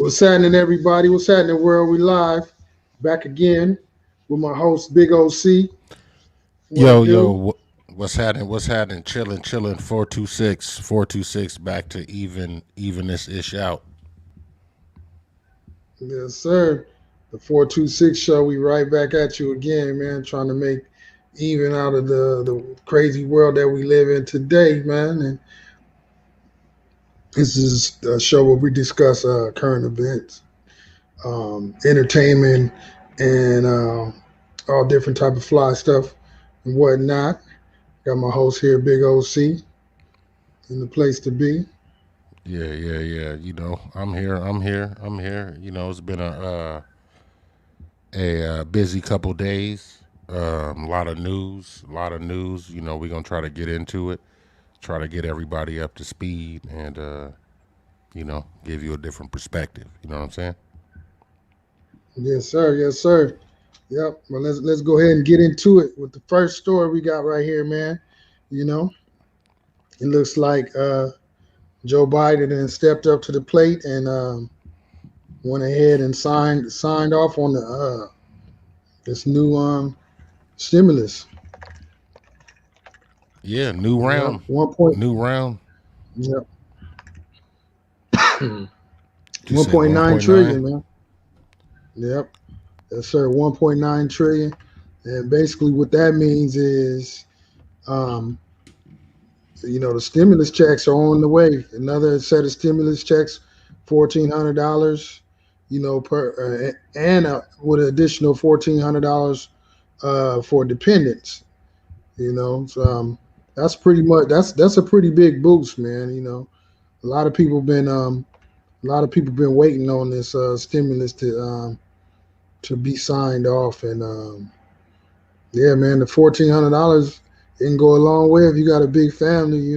What's happening, everybody? What's happening, world? We live back again with my host, Big OC. What Yo, it do? yo, what's happening? What's happening? Chilling, chilling. 426, back to even this ish out. Yes, sir. The 426 show. We right back at you again, man. Trying to make even out of the crazy world that we live in today, man. And this is a show where we discuss current events, entertainment, and all different type of fly stuff and whatnot. Got my host here, Big OC, in the place to be. Yeah. I'm here. It's been a busy couple days. A lot of news, a lot of news. We're gonna try to get into it, try to get everybody up to speed, and give you a different perspective. You know what I'm saying? Yes, sir. Yes, sir. Yep. Well, let's go ahead and get into it with the first story we got right here, man. You know, it looks like Joe Biden then stepped up to the plate and went ahead and signed off on the this new stimulus. Yeah, new Yep. round, 1 point. new round. Yep. You said 1.9 1.9. trillion, man. Yep. Yes, sir. 1.9 trillion. And basically, what that means is um, the stimulus checks are on the way. Another set of stimulus checks, $1,400, per and with an additional $1,400 for dependents. So that's pretty much that's a pretty big boost, man. A lot of people been a lot of people been waiting on this stimulus to be signed off, and yeah, man, the $1,400 can go a long way if you got a big family.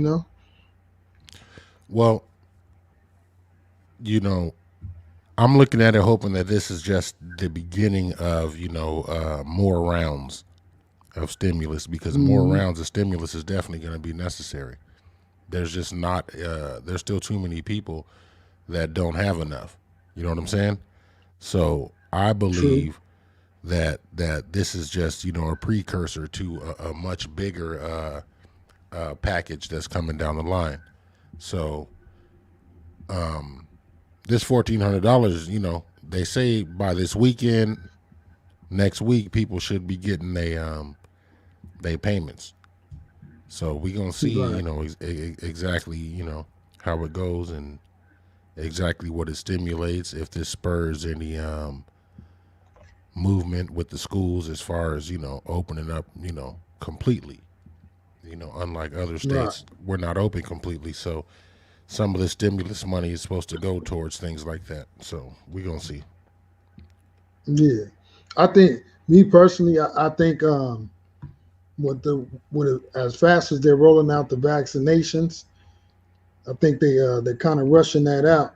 Well, you know, I'm looking at it hoping that this is just the beginning of, more rounds of stimulus because more Hmm. rounds of stimulus is definitely going to be necessary. There's just not, there's still too many people that don't have enough. You know what I'm saying? So I True. believe that this is just, a precursor to a much bigger package that's coming down the line. So this $1,400, they say by this weekend, next week, people should be getting they payments. So we gonna see, Right. exactly, how it goes and exactly what it stimulates. If this spurs any movement with the schools as far as opening up, completely. Unlike other Right. states, we're not open completely. So some of the stimulus money is supposed to go towards things like that. So we gonna see. Yeah. I think me personally, I think as fast as they're rolling out the vaccinations, I think they're kind of rushing that out,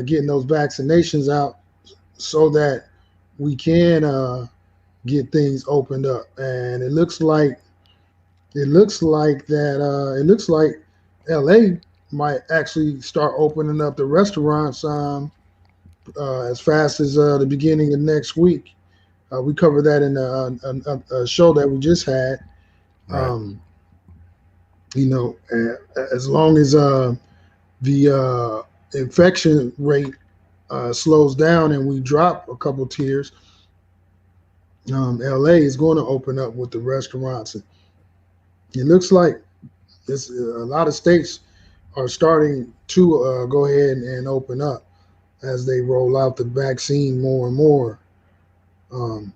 getting those vaccinations out so that we can get things opened up. And it looks like LA might actually start opening up the restaurants as fast as the beginning of next week. We covered that in a show that we just had. Right. Um, as long as the infection rate slows down and we drop a couple tiers, LA is going to open up with the restaurants. And it looks like a lot of states are starting to go ahead and open up as they roll out the vaccine more and more. Um,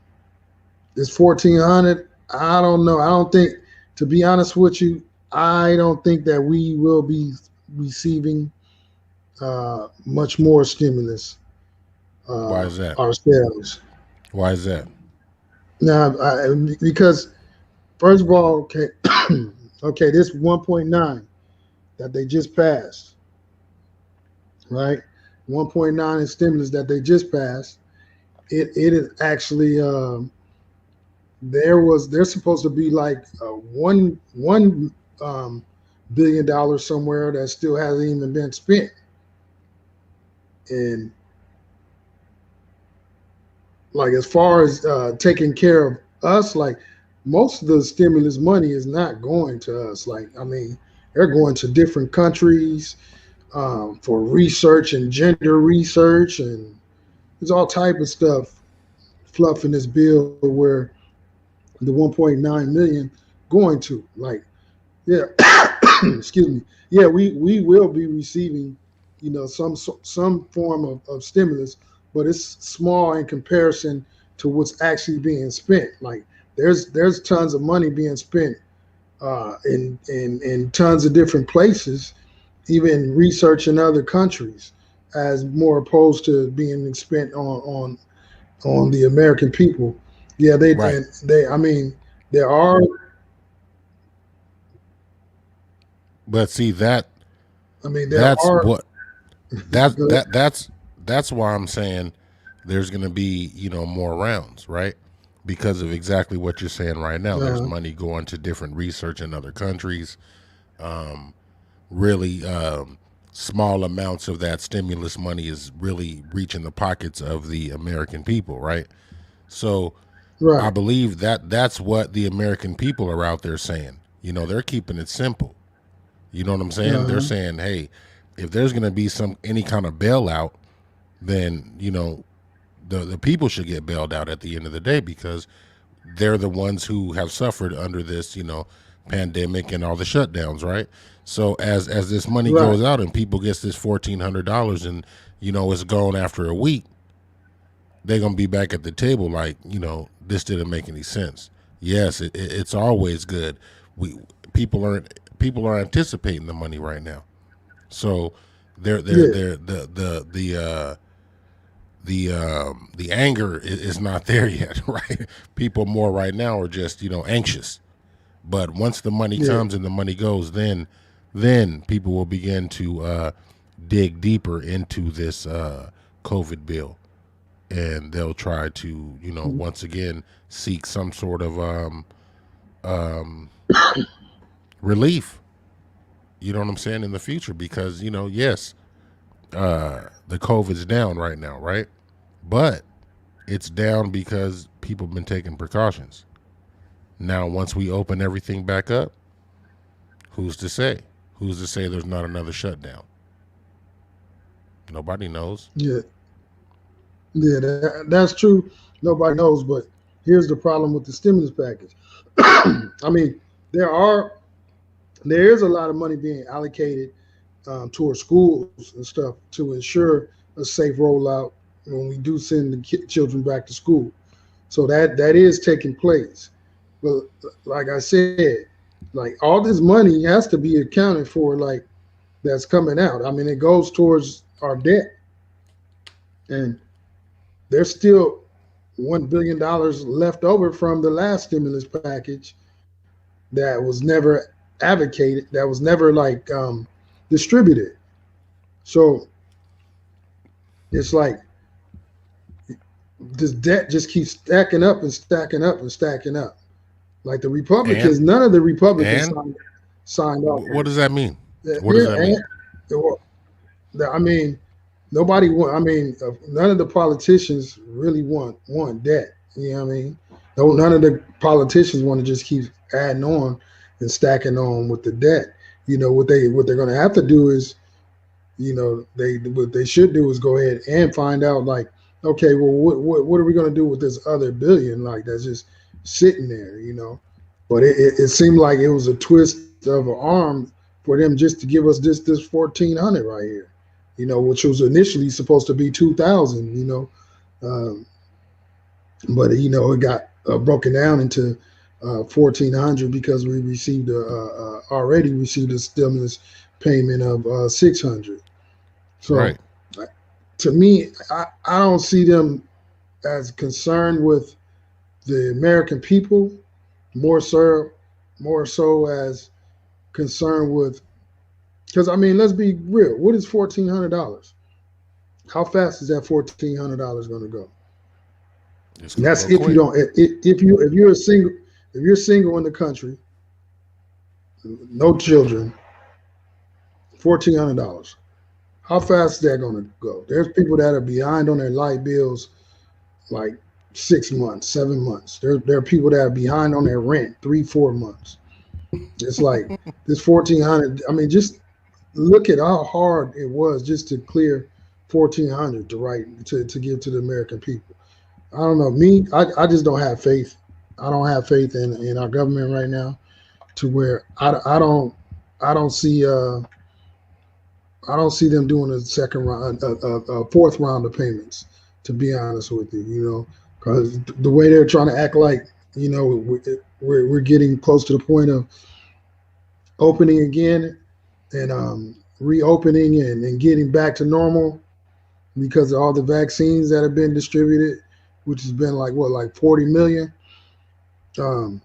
this 1,400, I don't know. I don't think, to be honest with you, I don't think that we will be receiving much more stimulus Why is that? ourselves. Why is that? Now, because first of all, okay, okay, this 1.9 that they just passed, right? 1.9 in stimulus that they just passed. It is actually there's supposed to be like one $1 billion somewhere that still hasn't even been spent, and like as far as taking care of us, like most of the stimulus money is not going to us. Like I mean, they're going to different countries for research and gender research, and there's all type of stuff fluff in this bill where the 1.9 million going to like yeah excuse me, yeah, we will be receiving, some form of stimulus, but it's small in comparison to what's actually being spent. Like there's tons of money being spent in tons of different places, even research in other countries, as more opposed to being spent on the American people. Yeah, Right. they I mean there are. But see that I mean there that's are. what that's why I'm saying there's going to be, more rounds, right? Because of exactly what you're saying right now. There's uh, money going to different research in other countries. Really small amounts of that stimulus money is really reaching the pockets of the American people, right? So I right. believe that that's what the American people are out there saying. They're keeping it simple. You know what I'm saying? They're Uh, saying, hey, if there's going to be some any kind of bailout, then the people should get bailed out at the end of the day because they're the ones who have suffered under this pandemic and all the shutdowns, right? So as this money right. goes out and people gets this $1,400 and it's gone after a week, they're gonna be back at the table like this didn't make any sense. Yes, it's always good. We people are anticipating the money right now, so Yeah. they're the anger is not there yet, right? People more right now are just anxious. But once the money Yeah. comes and the money goes, then people will begin to dig deeper into this COVID bill, and they'll try to once again seek some sort of relief. You know what I'm saying, in the future because yes, the COVID's down right now, right? But it's down because people have been taking precautions. Now, once we open everything back up, who's to say? Who's to say there's not another shutdown? Nobody knows. Yeah. Yeah. That's true. Nobody knows, but here's the problem with the stimulus package. I mean, there are there is a lot of money being allocated towards schools and stuff to ensure a safe rollout when we do send the children back to school. So that is taking place. But like I said, like all this money has to be accounted for, like that's coming out. I mean, it goes towards our debt, and there's still $1 billion left over from the last stimulus package that was never advocated, that was never like distributed. So it's like this debt just keeps stacking up and stacking up and stacking up. Like the And Republicans, none of the Republicans and signed off what on does that mean? it. What does Yeah, that mean? and well, I mean, nobody want. I mean, none of the politicians really want debt. You know what I mean? No, none of the politicians want to just keep adding on and stacking on with the debt. What they're going to have to do is, they what they should do is go ahead and find out, like, okay, well, what are we going to do with this other billion, like that's just sitting there. But it seemed like it was a twist of an arm for them just to give us this 1,400 right here, which was initially supposed to be 2,000. But it got broken down into 1,400 because we received already received a stimulus payment of 600. So Right. to me, I don't see them as concerned with the American people, more so more so as concerned with, because I mean, let's be real. What is $1,400? How fast is that $1,400 going to go? It's And gonna that's go if you quick. don't if you're single in the country, no children, $1,400. How fast is that going to go? There's people that are behind on their light bills, like 6 months, 7 months. There are people that are behind on their rent 3, 4 months. It's like this 1,400. I mean, just look at how hard it was just to clear 1,400 to write to give to the American people. I don't know. Me, I just don't have faith. I don't have faith in our government right now to where I don't see them doing a second round, a fourth round of payments. To be honest with you, because the way they're trying to act like we're getting close to the point of opening again and reopening and getting back to normal because of all the vaccines that have been distributed, which has been like what, like 40 million. Um,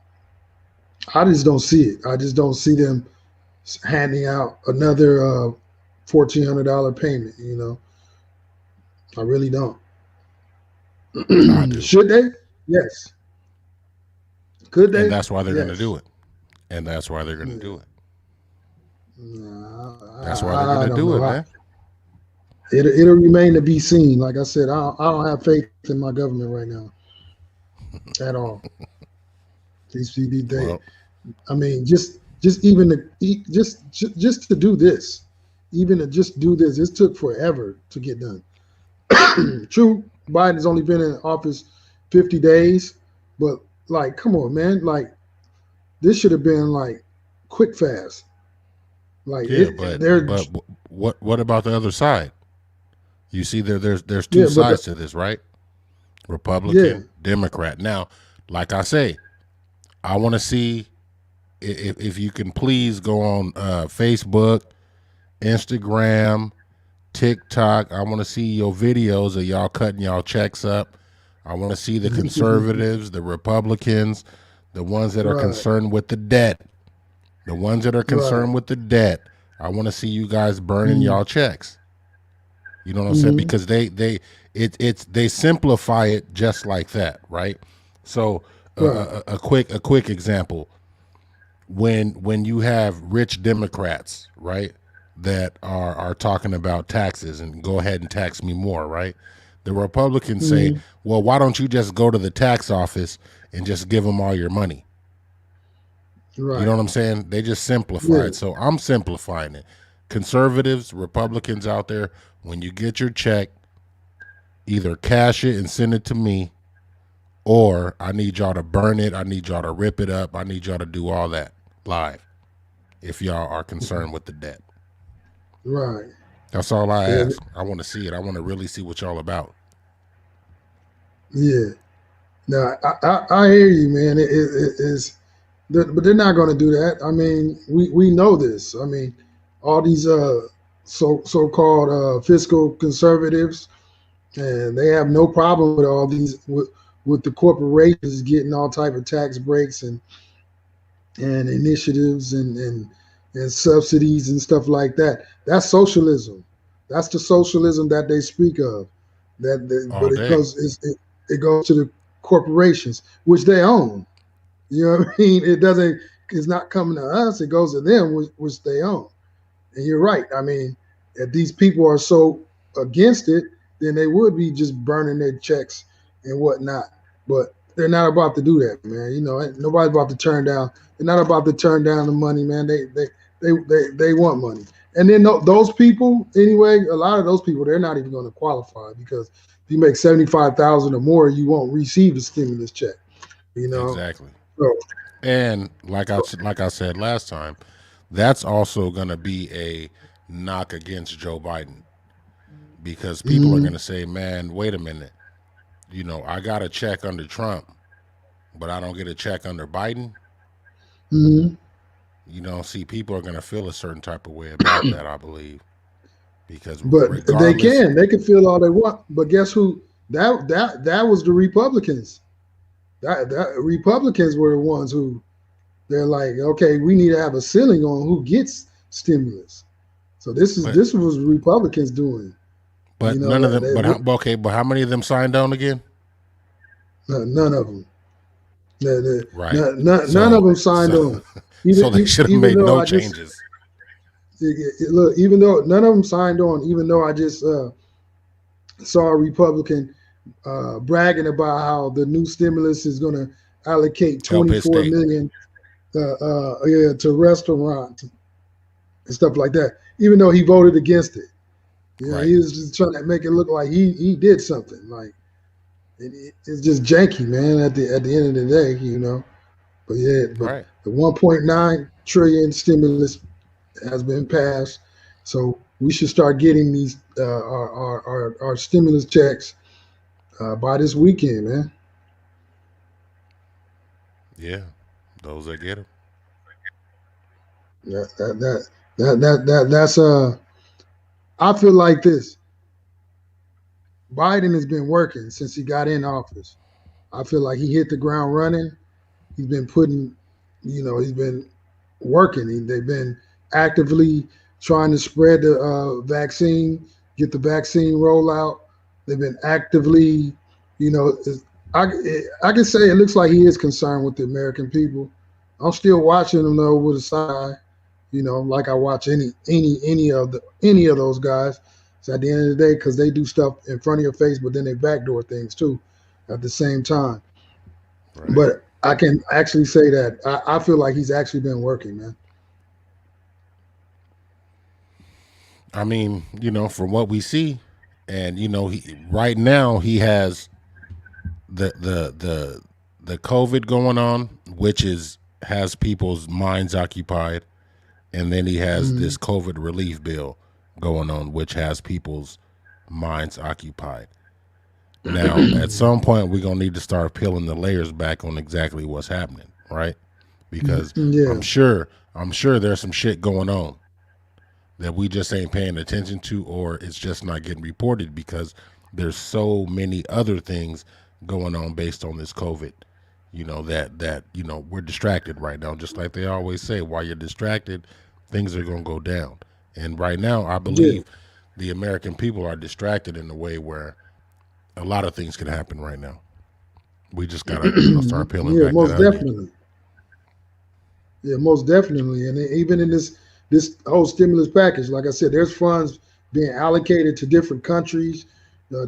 I just don't see it. I just don't see them handing out another $1,400 payment. I really don't. I do, Should they? Yes. Could and they? that's why they're going to do Yes. it. And that's why they're going to do Yeah. it. Nah, That's why they're going I to don't do know. it, man. It'll remain to be seen. Like I said, I don't have faith in my government right now at all. They, Well, I mean, just even to just to do this, even to just do this, this took forever to get done. True, Biden's only been in office 50 days, but like, come on, man, like this should have been like quick fast. Like yeah, they're but what about the other side? You see, there's two yeah, but sides to this, right? yeah, Republican, Democrat. Now, like I say, I want to see if you can please go on Facebook, Instagram, TikTok. I want to see your videos of y'all cutting y'all checks up. I want to see the conservatives, the Republicans, the ones that are right, concerned with the debt, the ones that are right, concerned with the debt. I want to see you guys burning mm-hmm, y'all checks. You know what I'm saying? mm-hmm, Because they simplify it just like that, right? So right, a quick example: when you have rich Democrats, right, that are talking about taxes and go ahead and tax me more, right? The Republicans say, mm-hmm, well, why don't you just go to the tax office and just give them all your money? You know right, what I'm saying? They just simplify yeah, it. So I'm simplifying it. Conservatives, Republicans out there, when you get your check, either cash it and send it to me, or I need y'all to burn it. I need y'all to rip it up. I need y'all to do all that live if y'all are concerned with the debt. right. That's all I Yeah, ask. I want to see it. I want to really see what y'all about. yeah. No, I hear you, man. It is, but they're not going to do that. I mean, we know this. I mean, all these so called fiscal conservatives, and they have no problem with all these with the corporations getting all type of tax breaks and initiatives and subsidies and stuff like that. That's socialism. That's the socialism that they speak of. But All it day. goes it goes to the corporations which they own. You know what I mean? It doesn't. It's not coming to us. It goes to them, which they own. And you're right. I mean, if these people are so against it, then they would be just burning their checks and whatnot. But they're not about to do that, man. Nobody's about to turn down. They're not about to turn down the money, man. They want money. And then those people, anyway, a lot of those people, they're not even going to qualify because if you make 75,000 or more, you won't receive the stimulus check. You know, Exactly. so And like I said last time, that's also going to be a knock against Joe Biden because people are going mm-hmm, to say, "Man, wait a minute. I got a check under Trump, but I don't get a check under Biden." mm-hmm. See, people are going to feel a certain type of way about that, I believe, because But regardless, they can feel all they want. But guess who? That was the Republicans. That Republicans were the ones who they're like, okay, we need to have a ceiling on who gets stimulus. So but this was Republicans doing. but none of them. Okay, but how many of them signed on again? None of them. Right. None of So them signed so on. so they should have Even made though no I just changes. look, even though none of them signed on, even though I just saw a Republican bragging about how the new stimulus is going to allocate Help his 24 state. million yeah, to restaurants and stuff like that. Even though he voted against it, you know, Right. he was just trying to make it look like he did something. Like it's just janky, man. At the end of the day, you know. But yeah, but Right. the 1.9 trillion stimulus has been passed, so we should start getting these our stimulus checks by this weekend, man. Yeah. Those that get them. That that that that's. I feel like this. Biden has been working since he got in office. I feel like he hit the ground running. He's been putting, he's been working. They've been actively trying to spread the vaccine, get the vaccine rollout. They've been actively, you know, I I can say it looks like he is concerned with the American people. I'm still watching him though with a side eye, like I watch any of those guys. So at the end of the day, because they do stuff in front of your face, but then they backdoor things too at the same time. Right. But I can actually say that I feel like he's actually been working, man. I mean, from what we see, and right now he has the the COVID going on, which is has people's minds occupied, and then he has Mm-hmm. this COVID relief bill going on, which has people's minds occupied. Now, at some point, we're gonna need to start peeling the layers back on exactly what's happening, right? Because Yeah, I'm sure there's some shit going on that we just ain't paying attention to, or it's just not getting reported because there's so many other things going on based on this COVID. That we're distracted right now. Just like they always say, while you're distracted, things are gonna go down. And right now, I yeah, believe the American people are distracted in a way where a lot of things can happen right now. We just gotta, start peeling yeah, back that most onion. definitely. Yeah, most definitely. And even in this whole stimulus package, like I said, there's funds being allocated to different countries,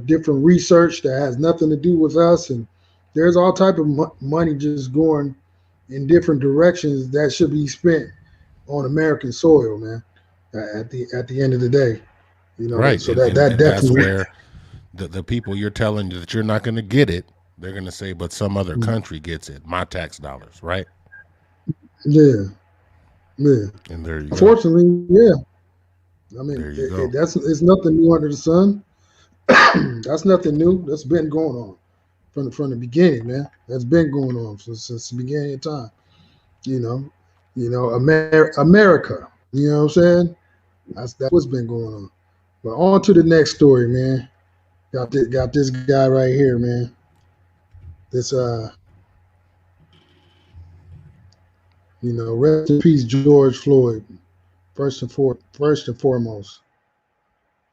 different research that has nothing to do with us, and there's all type of money just going in different directions that should be spent on American soil, man. At the end of the day, Right, so and that and, that and that's definitely. where the people you're telling that you're not going to get it, they're going to say, but some other country gets it, my tax dollars, right? Yeah, yeah. And there you go. Unfortunately, yeah. I mean, There you go. it's nothing new under the sun. That's nothing new. That's been going on from the beginning, man. That's been going on since the beginning of time. You know, America. You know what I'm saying? That's what's been going on. But on to the next story, man. Got this guy right here, man. This rest in peace, George Floyd. First and foremost,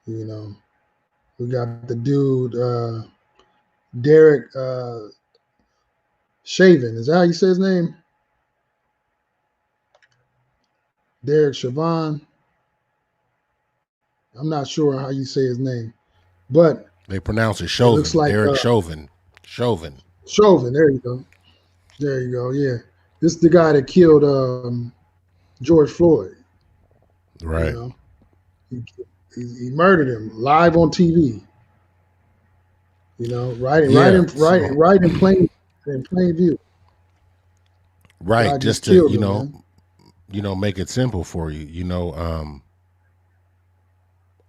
you know, we got the dude Derek Chauvin. Is that how you say his name? Derek Chauvin. I'm not sure how you say his name, but They pronounce it it looks Chauvin, like Derek Chauvin. Chauvin. Chauvin. There you go. There you go. Yeah, this is the guy that killed George Floyd. You Right. know, he, he murdered him live on TV. Right, right Yeah. in right, So, right in plain view. right, Guy just just to, killed him, man. make it simple for you.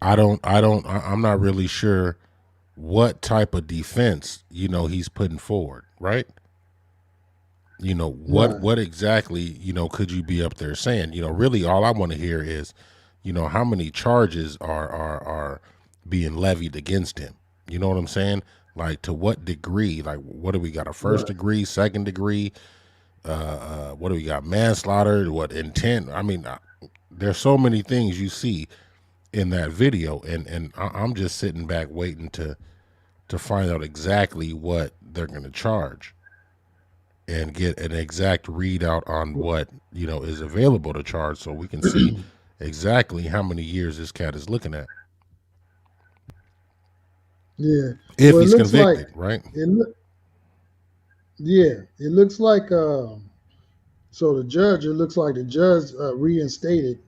I'm not really sure what type of defense, he's putting forward, right? What Right. what exactly, could you be up there saying? Really all I want to hear is, how many charges are being levied against him. You know what I'm saying? Like to what degree? Like what do we got? A first Right. degree, second degree? What do we got? Manslaughter? What intent? I mean, there's so many things you see in that video, and I'm just sitting back waiting to find out exactly what they're going to charge and get an exact readout on what is available to charge, so we can see exactly how many years this cat is looking at. Yeah. if Well, it he's looks like convicted, right? it. Yeah, it looks like. So the judge. It looks like the judge reinstated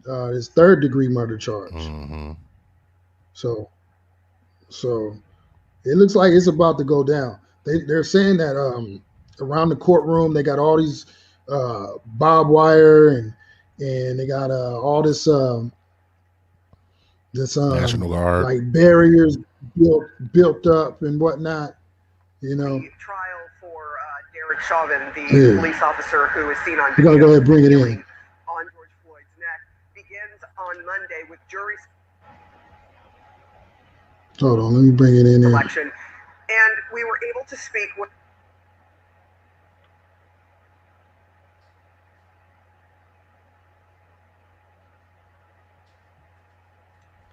his third degree murder charge. Mm-hmm. So so it looks like it's about to go down. They're saying that around the courtroom they got all these barbed wire and they got all this National Guard. like barriers built up and whatnot. You know. The trial for Derek Chauvin, the Yeah. police officer who was seen on We're gonna video go ahead and bring it in. on George Floyd's neck, begins on Monday with jury Hold on, let me bring it in there. selection. And we were able to speak with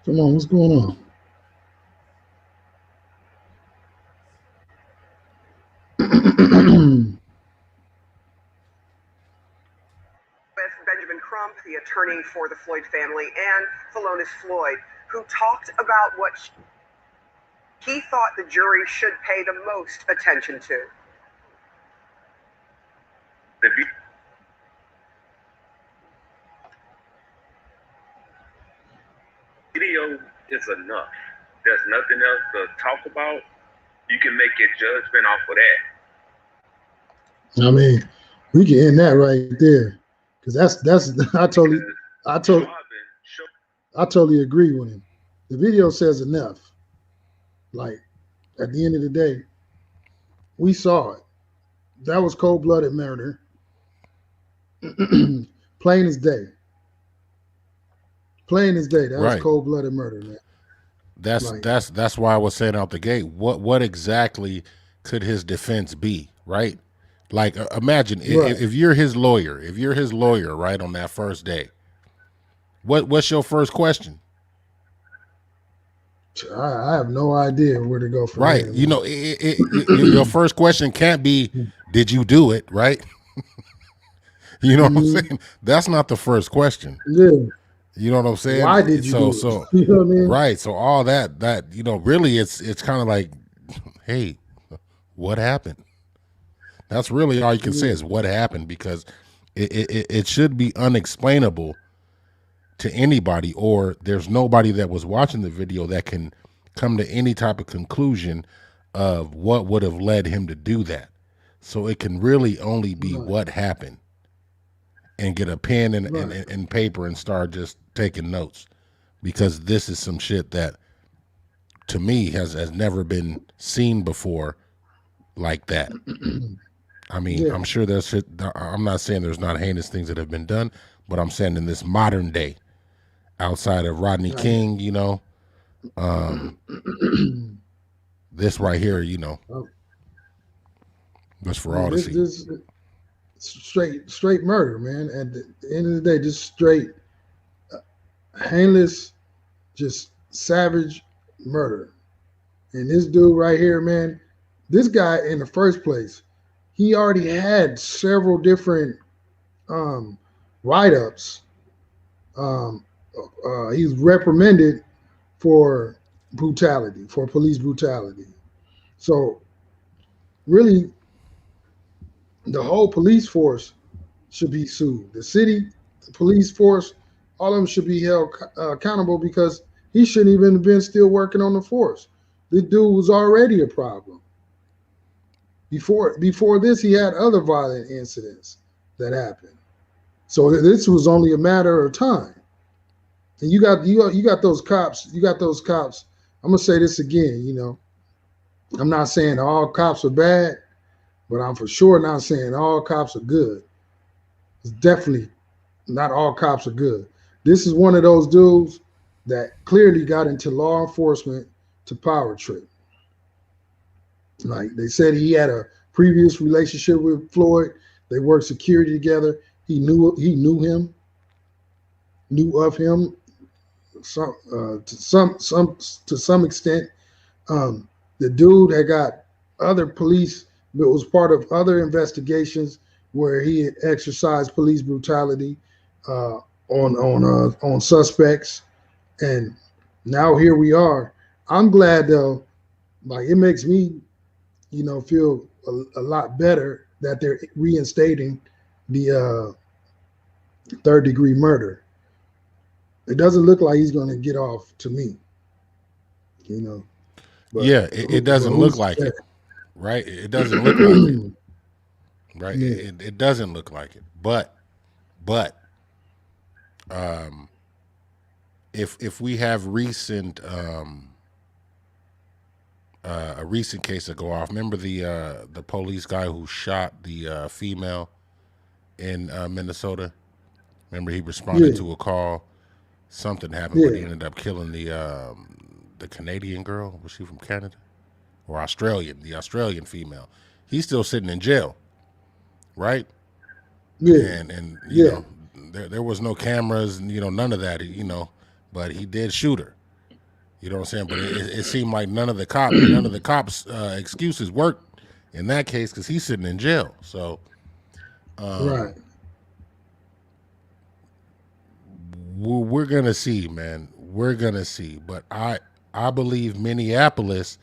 Come on, what's going on? Benjamin Crump, the attorney for the Floyd family, and Phalonis Floyd, who talked about what he thought the jury should pay the most attention to. The video is enough. There's nothing else to talk about. You can make your judgment off of that. I mean, we can end that right there, because that's I totally agree with him. The video says enough. Like at the end of the day, we saw it. That was cold-blooded murder. Plain as day. Plain as day. That was Right. cold-blooded murder, man. That's why I was saying out the gate. What exactly could his defense be, right? Like imagine Right. if you're his lawyer, right, on that first day. What's your first question? I have no idea where to go from Right. there. You know, your first question can't be, did you do it, right? You know what I'm saying? That's not the first question. Yeah. You know what I'm saying? Why did you do it? So You know what I mean? right. So all that really it's kind of like, hey, what happened? That's really all you can say is what happened, because it should be unexplainable to anybody, or there's nobody that was watching the video that can come to any type of conclusion of what would have led him to do that. So it can really only be what happened, and get a pen and paper and start just taking notes, because this is some shit that to me has never been seen before like that. I mean, I'm sure there's shit. I'm not saying there's not heinous things that have been done, but I'm saying in this modern day, outside of Rodney King, you know, this right here, you know, that's for all to see. This straight murder, man. At the end of the day, just straight heinous, just savage murder. And this dude right here, man, this guy in the first place, he already had several different write-ups. He's reprimanded for brutality, for police brutality. So really, the whole police force should be sued. The city, the police force, all of them should be held accountable, because he shouldn't even have been still working on the force. This dude was already a problem. Before this, he had other violent incidents that happened. So this was only a matter of time. And you got those cops. You got those cops. I'm gonna say this again. You know, I'm not saying all cops are bad, but I'm for sure not saying all cops are good. It's definitely not all cops are good. This is one of those dudes that clearly got into law enforcement to power trip. Like they said, he had a previous relationship with Floyd. They worked security together. He knew of him. To some extent. The dude had got other police, but was part of other investigations where he had exercised police brutality on suspects, and now here we are. I'm glad though Like it makes me, feel a lot better that they're reinstating the third degree murder. It doesn't look like he's going to get off to me, you know. But Yeah, it doesn't look who's to like say? it, right? It doesn't look like it, right? Yeah, It doesn't look like it. But um, if we have a recent case to go off. Remember the police guy who shot the female in Minnesota? Remember he responded yeah, to a call. Something happened, but he yeah, ended up killing the Canadian girl. Was she from Canada or Australian? The Australian female. He's still sitting in jail, right? yeah, And yeah. there was no cameras, none of that, but he did shoot her. You know what I'm saying? But it seemed like none of the cops excuses worked in that case because he's sitting in jail. So Right. we're gonna see, man. We're gonna see. But I believe Minneapolis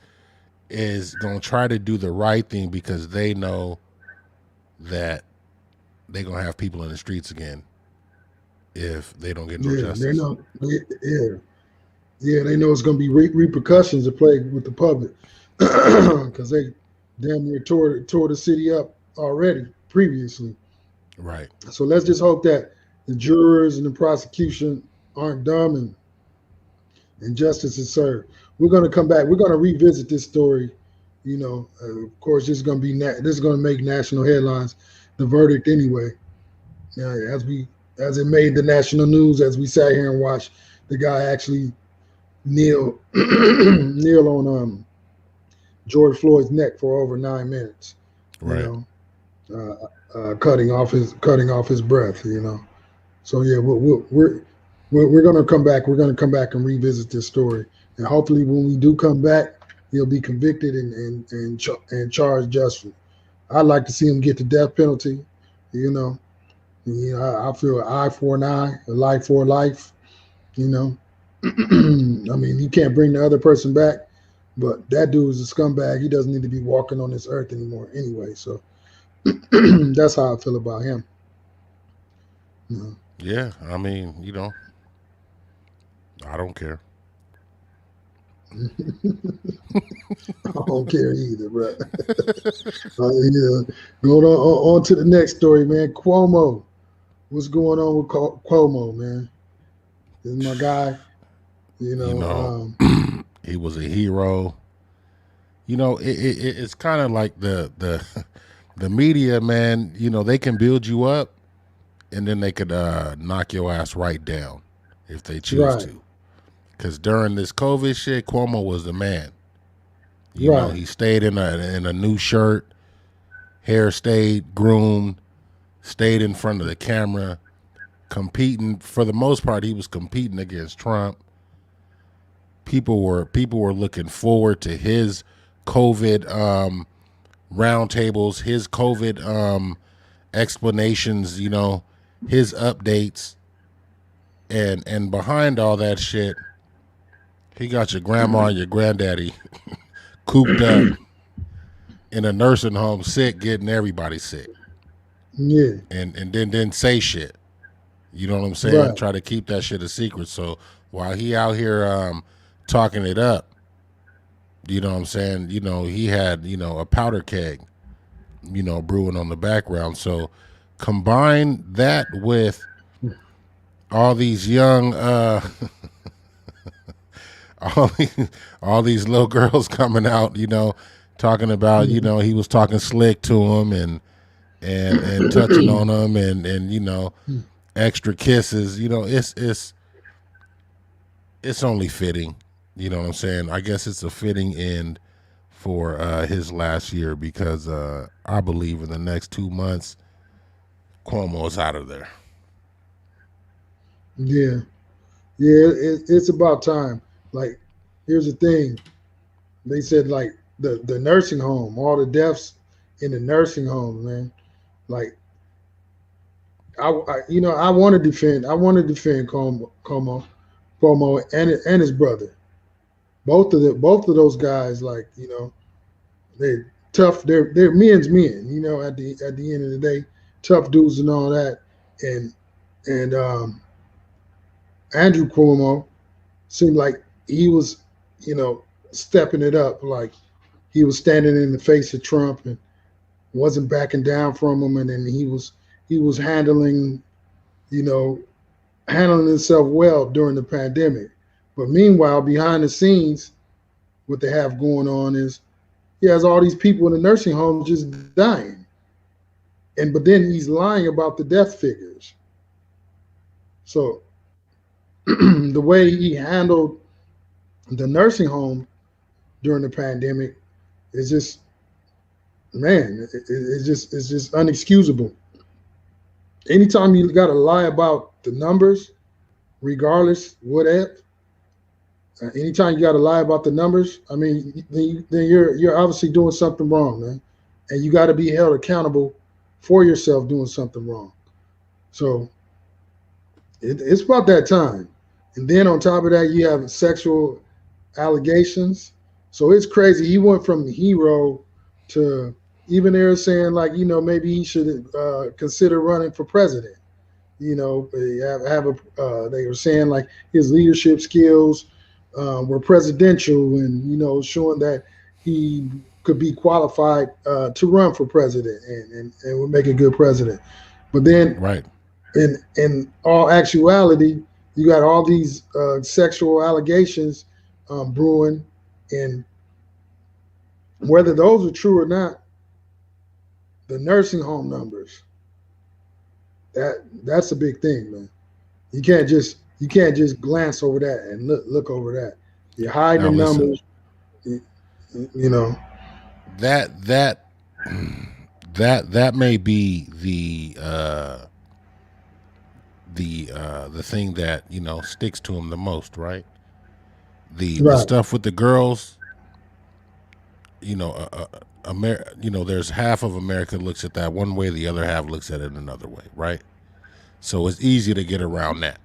is gonna try to do the right thing because they know that they're gonna have people in the streets again if they don't get no Yeah, they justice. know. Yeah, yeah, they know it's going to be repercussions to play with the public because they damn near tore the city up already previously. Right. So let's just hope that the jurors and the prosecution aren't dumb and justice is served. We're going to come back. We're going to revisit this story. Of course, this is going to this is going to make national headlines. The verdict, anyway. As it made the national news, as we sat here and watched the guy actually kneel kneel on George Floyd's neck for over 9 minutes. You Right. know, cutting off his breath. So yeah, we're going to come back. We're going to come back and revisit this story, and hopefully, when we do come back, he'll be convicted and charged justly. I'd like to see him get the death penalty. You know, I feel an eye for an eye, a life for a life. You know, I mean, you can't bring the other person back, but that dude is a scumbag. He doesn't need to be walking on this earth anymore anyway. So that's how I feel about him. You know. Yeah. I mean, I don't care. I don't care either, bro. Yeah. Going on to the next story, man. Cuomo. What's going on with Cuomo, man? This is my guy. You You know, know, um, he was a hero. It's kind of like the the media, man. They can build you up, and then they could knock your ass right down if they choose right, to. Because during this COVID shit, Cuomo was the man. right. He stayed in a new shirt, hair stayed groomed, stayed in front of the camera, competing. For the most part, he was competing against Trump. People were looking forward to his COVID roundtables, his COVID explanations, his updates, and behind all that shit, he got your grandma and your granddaddy cooped up in a nursing home, sick, getting everybody sick, Yeah, and then didn't say shit. You know what I'm saying? right. Try to keep that shit a secret. So while he out here talking it up, you know what I'm saying? He had a powder keg, brewing on the background. So combine that with all these young all these, all these little girls coming out, talking about, he was talking slick to them and touching on them and extra kisses. It's only fitting. You know what I'm saying? I guess it's a fitting end for his last year because I believe in the next 2 months Cuomo is out of there. Yeah, yeah. It's about time. Like, here's the thing. They said like the nursing home, all the deaths in the nursing home, man. Like, I want to defend Cuomo and his brother. both of those guys, like, they're tough. They're men's men. At the end of the day, tough dudes and all that. And Andrew Cuomo seemed like he was, stepping it up. Like he was standing in the face of Trump and wasn't backing down from him, and then he was you know, handling himself well during the pandemic. But meanwhile, behind the scenes, what they have going on is he has all these people in the nursing home just dying, but then he's lying about the death figures. So the way he handled the nursing home during the pandemic is just, man, it's just unexcusable. Anytime you got to lie about the numbers, regardless, whatever. Anytime you got to lie about the numbers, I mean, then you're obviously doing something wrong, man, and you got to be held accountable for yourself doing something wrong. So it's about that time. And then on top of that, you have sexual allegations. So it's crazy. He went from hero to, even they're saying, like, maybe he should consider running for president. They were saying like his leadership skills were presidential, and showing that he could be qualified to run for president and would make a good president. But then, Right. in all actuality, you got all these sexual allegations brewing, and whether those are true or not, the nursing home numbers, that's a big thing, man. You can't just glance over that and look over that. You're hiding Now the listen, numbers. You know. that that that may be the thing that sticks to him the most, right? The Right. stuff with the girls, you know, there's half of America looks at that one way, the other half looks at it another way, right? So it's easy to get around that.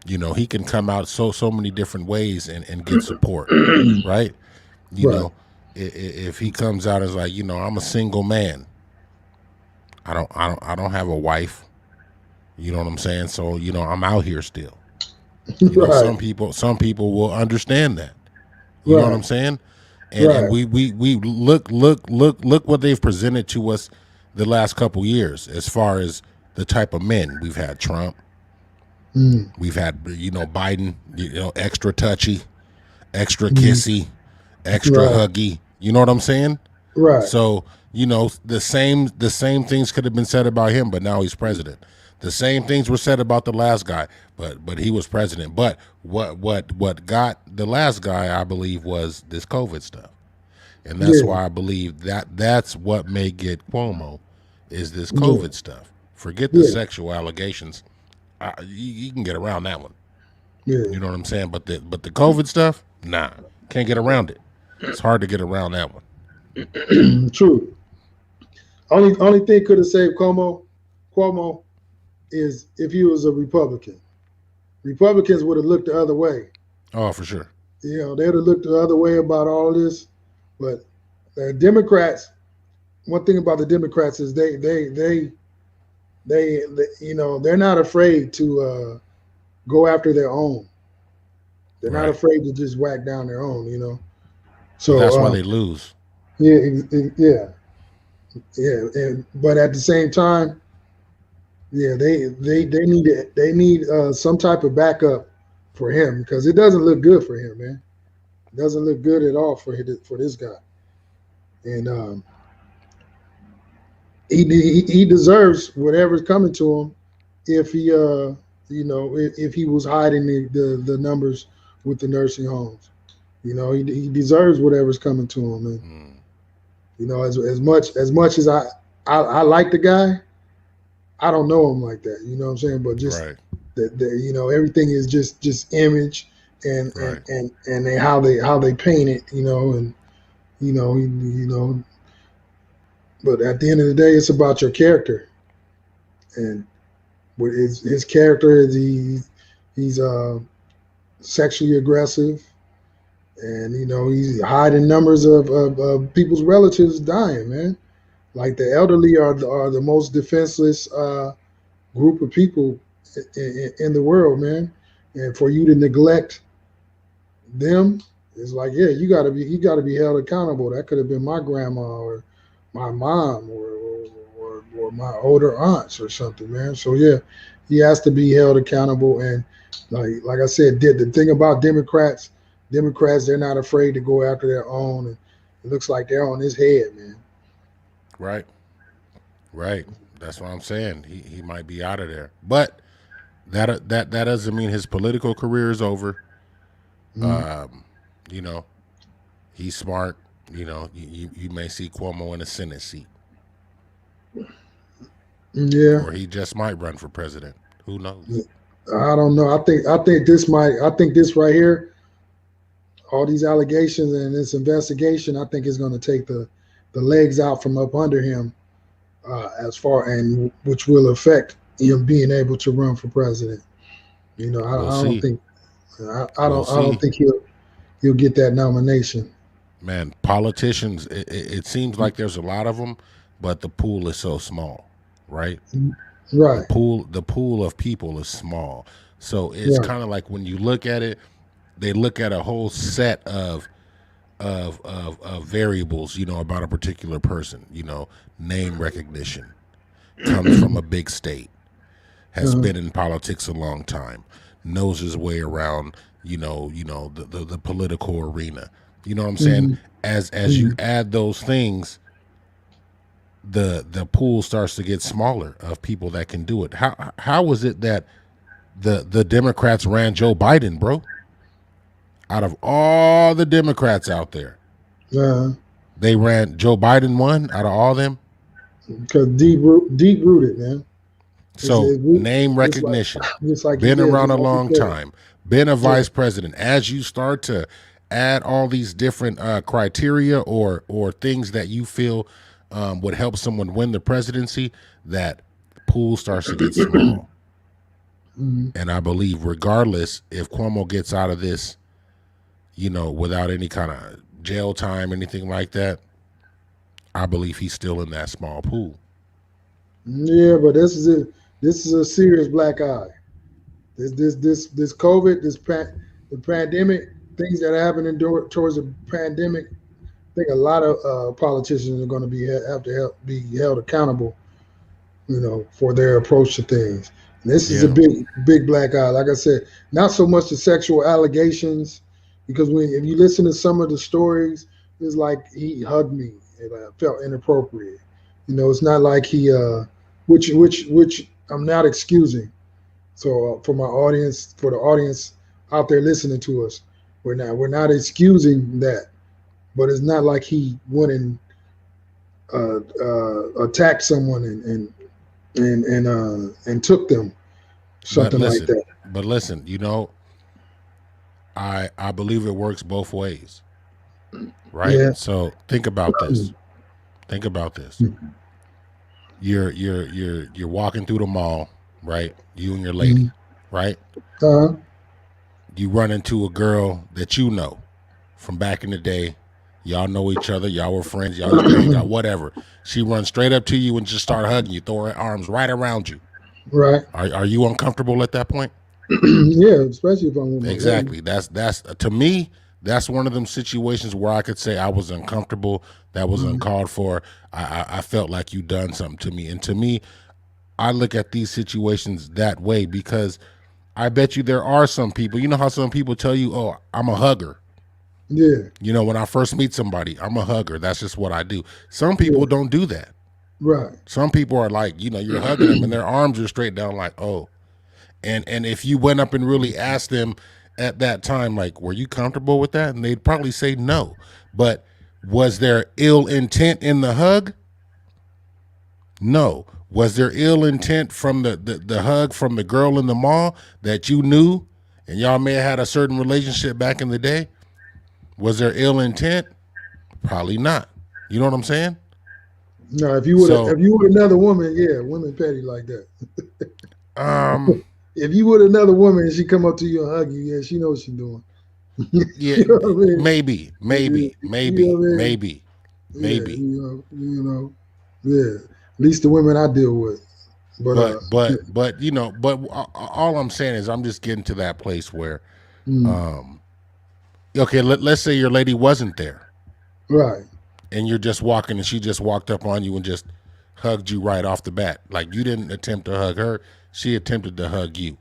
He can come out so many different ways and get support, right? You Right. know, if he comes out as like, I'm a single man, I don't have a wife. You know what I'm saying? So I'm out here still. Right. Some people will understand that. You know what I'm Right. saying? And Right. we look what they've presented to us the last couple years as far as the type of men we've had. Trump, Mm, we've had Biden, extra touchy, extra mm, kissy, extra right. huggy. You know what I'm saying? Right. So the same things could have been said about him, but now he's president. The same things were said about the last guy, but he was president. But what got the last guy, I believe, was this COVID stuff, and that's Yeah. why I believe that's what may get Cuomo is this Yeah. COVID stuff. Forget the Yeah. sexual allegations. You can get around that one. Yeah. You know what I'm saying? But the COVID stuff, nah, can't get around it. It's hard to get around that one. True. Only thing could have saved Cuomo is if he was a Republican. Republicans would have looked the other way. Oh, for sure. They'd have looked the other way about all this. But the Democrats, one thing about the Democrats is they're not afraid to go after their own. They're not Right. afraid to just whack down their own. But that's So why they lose. yeah, yeah, yeah. But at the same time, yeah, they need some type of backup for him, because it doesn't look good for him, man. It doesn't look good at all for this guy, and he deserves whatever's coming to him if he if he was hiding the numbers with the nursing homes. He deserves whatever's coming to him, and Mm, as much as I like the guy, I don't know him like that. You know what I'm saying? But just right. that everything is just image, and and Right. and and they, how they paint it. And you know you, you know. But at the end of the day, it's about your character, and with his character is he's sexually aggressive, and he's hiding numbers of people's relatives dying, man. Like the elderly are the most defenseless group of people in the world, man. And for you to neglect them, it's like, yeah, you got to be held accountable. That could have been my grandma or my mom or my older aunts or something, man. So yeah, he has to be held accountable. And like I said, the thing about Democrats, they're not afraid to go after their own. And it looks like they're on his head, man. Right. Right. That's what I'm saying. He might be out of there, but that doesn't mean his political career is over. Mhm. Um, you know, he's smart. You may see Cuomo in a Senate seat, Yeah, or he just might run for president. Who knows? I don't know. I think this right here, all these allegations and this investigation, I think is going to take the legs out from up under him, as far and which will affect him being able to run for president. We'll I don't see. think We'll I don't see. think he'll get that nomination. Man, politicians. It seems like there's a lot of them, but the pool is so small, right? The Right, pool the pool of people is small. So it's right, kind of like when you look at it, they look at a whole set of variables, about a particular person. Name recognition, comes from a big state, has uh, been in politics a long time, knows his way around, the political arena. You know what I'm saying? hmm As you hmm add those things, the pool starts to get smaller of people that can do it. How was it that the Democrats ran Joe Biden, bro? Out of all the Democrats out there, uh, they ran Joe Biden one out of all them. because deep rooted, man. It's, So it, name just like recognition, just like been around just a like you long said. time, been a Yeah. vice president. As you start to add all these different criteria or things that you feel would help someone win the presidency, that pool starts to get small. Mhm. And I believe, regardless if Cuomo gets out of this, without any kind of jail time, anything like that, I believe he's still in that small pool. Yeah, but this is a serious black eye. This COVID, the pandemic, things that are happening towards the pandemic. I think a lot of politicians are going to have to be held accountable, for their approach to things. And this is a Yeah, big black eye. Like I said, not so much the sexual allegations, because if you listen to some of the stories, it's like he hugged me and felt inappropriate. It's not like he, which I'm not excusing. So for the audience out there listening to us, we're not excusing that, but it's not like he went and attacked someone and took them, but something like listen, that. but listen, I believe it works both ways, right? Yeah. So think about this. Think about this. You're walking through the mall, right? You and your lady, Mhm. right? Uh-huh. You run into a girl that you know from back in the day. Y'all know each other. Y'all were friends. Y'all used to hang out. Whatever. She runs straight up to you and just start hugging you, throw her arms right around you. Right. Are you uncomfortable at that point? Yeah, especially if I'm with my lady. Exactly. That's to me. That's one of them situations where I could say I was uncomfortable. That was Mhm. uncalled for. I felt like you done something to me. And to me, I look at these situations that way because I bet you there are some people. You know how some people tell you, "Oh, I'm a hugger." Yeah. When I first meet somebody, I'm a hugger. That's just what I do. Some people Yeah. don't do that. Right. Some people are like, you're hugging them and their arms are straight down, like, oh. And if you went up and really asked them at that time, like, were you comfortable with that? And they'd probably say no. But was there ill intent in the hug? No. Was there ill intent from the hug from the girl in the mall that you knew and y'all may have had a certain relationship back in the day? Was there ill intent? Probably not. You know what I'm saying? No, So, if you would another woman, yeah, women petty like that. um, If you would another woman and she come up to you and hug you, yeah, she knows what she's doing. Yeah, You know what I mean? maybe, You maybe, know maybe, what I mean? maybe, Yeah, maybe. yeah. At least the women I deal with. But But all I'm saying is I'm just getting to that place where, mm, um, okay, let's say your lady wasn't there, right. and you're just walking, and she just walked up on you and just hugged you right off the bat. Like you didn't attempt to hug her; she attempted to hug you.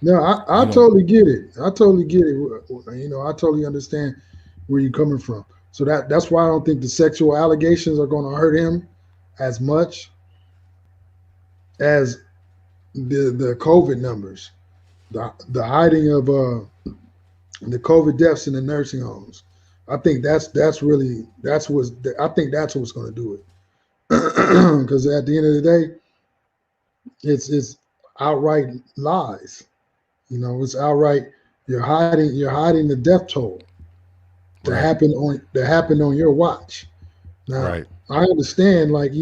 No, I You know, totally get it. I totally get it. I totally understand where you're coming from. So that's why I don't think the sexual allegations are going to hurt him as much as the COVID numbers, the hiding of the COVID deaths in the nursing homes. I think that's really that's what's I think that's what's going to do it. Because at the end of the day, it's outright lies. It's outright you're hiding the death toll right, that happened on your watch. Now right, I understand, like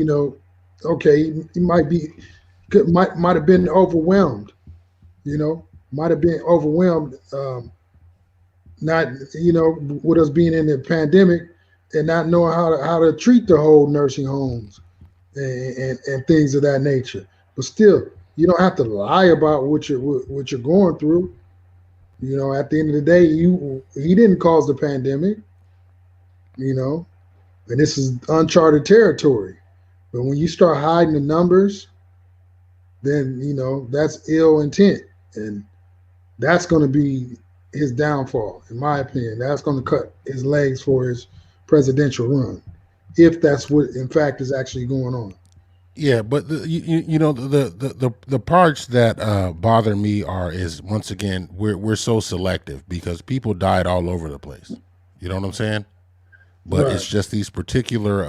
okay, he might have been overwhelmed. Might have been overwhelmed. Not with us being in the pandemic and not knowing how to treat the whole nursing homes and things of that nature. But still, you don't have to lie about what you're going through. At the end of the day, he didn't cause the pandemic. You know, and this is uncharted territory. But when you start hiding the numbers, then that's ill intent, and that's going to be his downfall, in my opinion. That's going to cut his legs for his presidential run, if that's what in fact is actually going on. yeah. But the parts that bother me are is once again we're so selective because people died all over the place. You know what I'm saying? But Right. it's just these particular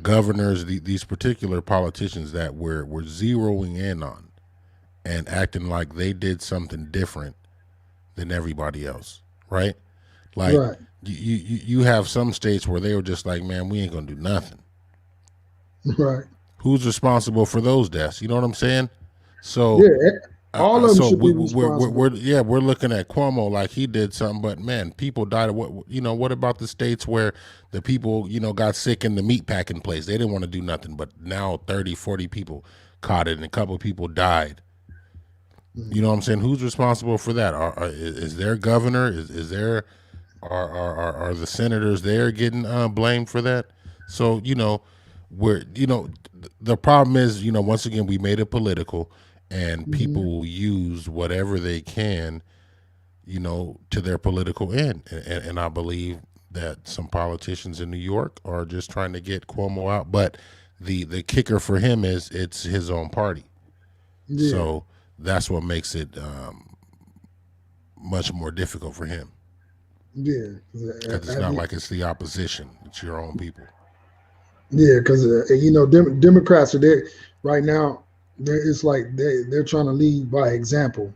governors, these particular politicians that we're zeroing in on and acting like they did something different than everybody else, right? Like Right. you have some states where they were just like, man, we ain't gonna do nothing. Right. Who's responsible for those deaths? You know what I'm saying? So Yeah. All of them so should be responsible. we're looking at Cuomo like he did something, but man, people died. What about the states where the people got sick in the meat packing place? They didn't want to do nothing, but now 30, 40 people caught it, and a couple of people died. You know what I'm saying? Who's responsible for that? Is their governor? Is there are the senators there getting blamed for that? So where the problem is once again we made it political, and Mm-hmm. people will use whatever they can to their political end, and I believe that some politicians in New York are just trying to get Cuomo out, but the kicker for him is it's his own party, Yeah. so that's what makes it much more difficult for him Yeah. because it's not like it's the opposition; it's your own people. Yeah, because Democrats are there right now. It's like they're trying to lead by example,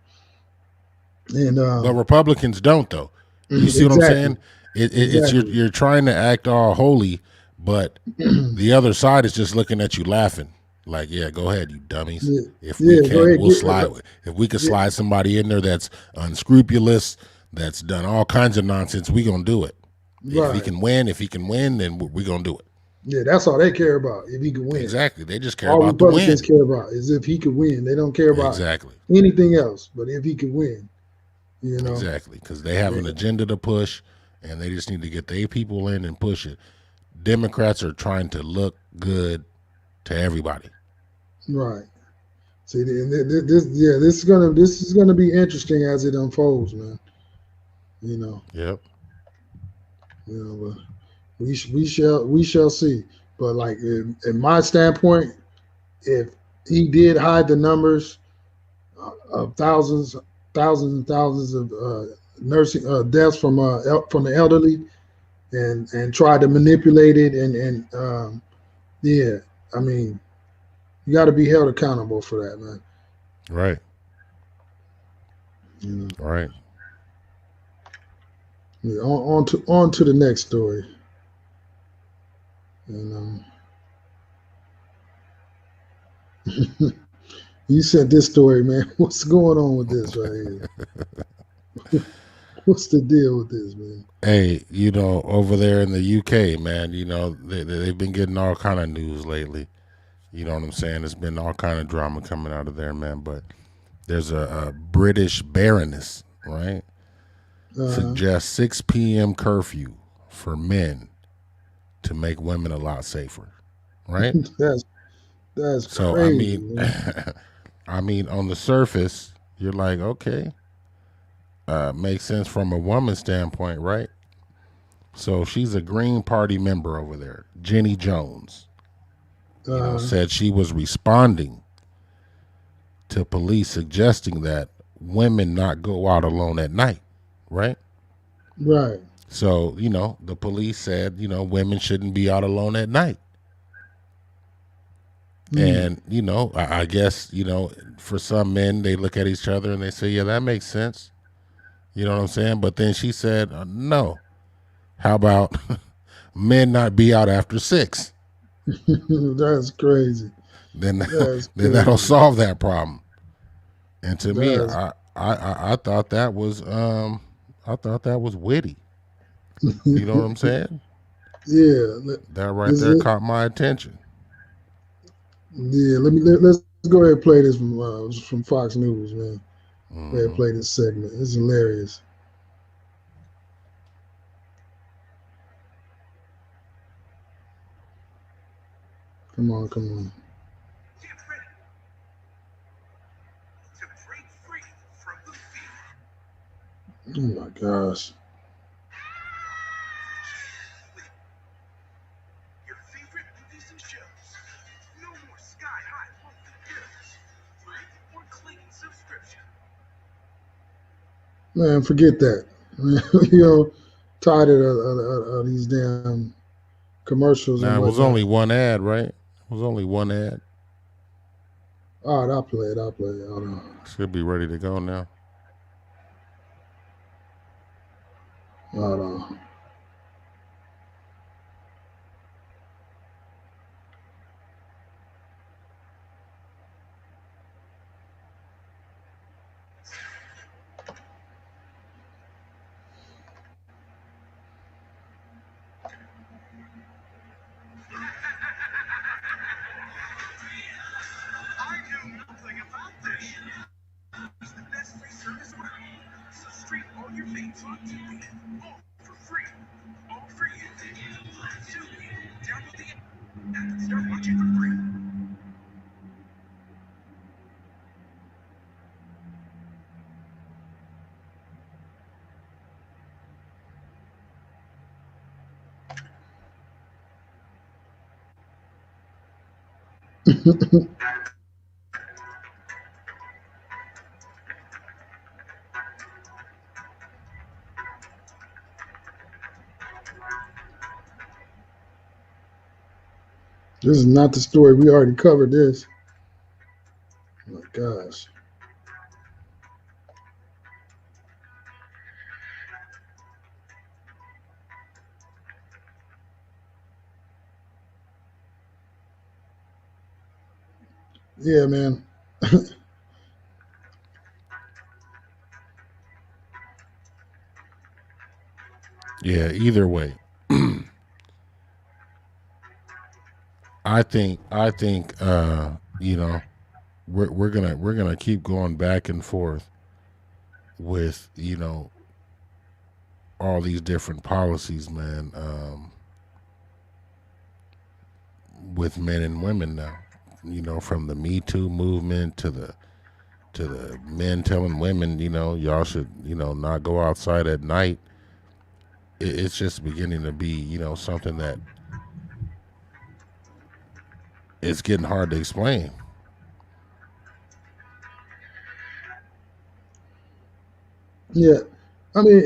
and But Republicans don't, though. You see what I'm exactly, saying? It's exactly. you're trying to act all holy, but the other side is just looking at you laughing. Like, yeah, go ahead, you dummies. Yeah, If we yeah. Go can, ahead, we'll get slide. If we could yeah, slide somebody in there that's unscrupulous, that's done all kinds of nonsense, we gonna do it. right. If he can win, then we gonna do it. Yeah, that's all they care about. If he can win, Exactly. They just care all about the Republicans win. care about is if he could win. They don't care about Exactly. anything else, but if he could win, you know. Exactly. Because they have an agenda to push, and they just need to get their people in and push it. Democrats are trying to look good to everybody. Right. See, this is gonna be interesting as it unfolds, man. You know, Yep. but we shall see. But like in my standpoint, if he did hide the numbers of thousands and thousands of nursing deaths from the elderly, and tried to manipulate it, and yeah, I mean, you got to be held accountable for that, man. Right. You know. Right. Yeah, on to the next story. And you sent this story, man. What's going on with this right here? What's the deal with this, man? Hey, over there in the UK, man, they've been getting all kind of news lately. You know what I'm saying? There's been all kind of drama coming out of there, man. But there's a British baroness, right? Uh, Suggests 6 p.m. curfew for men to make women a lot safer, right? that's that's So I crazy, mean, man. I mean, on the surface, you're like, okay, makes sense from a woman's standpoint, right? So she's a Green Party member over there, Jenny Jones. Uh, Said she was responding to police suggesting that women not go out alone at night, right? right. So, the police said, women shouldn't be out alone at night. Mm. And, I guess, for some men, they look at each other and they say, yeah, that makes sense. You know what I'm saying? But then she said, no. How about men not be out after 6? That's crazy. Then, That's then that'll crazy. solve that problem. And to me, That's I thought that was witty. You know what I'm saying? yeah. That right This there is, caught my attention. let's go ahead and play this from Fox News, man. Go ahead and Hmm. play this segment. It's hilarious. Come on, come on. Get ready to break free from the fear. Oh my gosh. With your favorite movies and shows. No more sky-high monthly bills. Free or clean subscription. Man, forget that. you know, tired of these damn commercials and Now it was whatnot. only one ad, right? It was only one ad. All right, I'll play it. I'll play it. Hold on. Should be ready to go now. Hold on. I knew nothing about this. It's the best free service around. So stream all your faves on TV. All for free. All for you. So you download the app and start watching for free. This is not the story. We already covered this. Oh my gosh. Yeah, man. Yeah. Either way, I think we're gonna keep going back and forth with all these different policies, man. With men and women now. From the Me Too movement to the men telling women, y'all should, not go outside at night. It's just beginning to be, something that it's getting hard to explain. Yeah. I mean,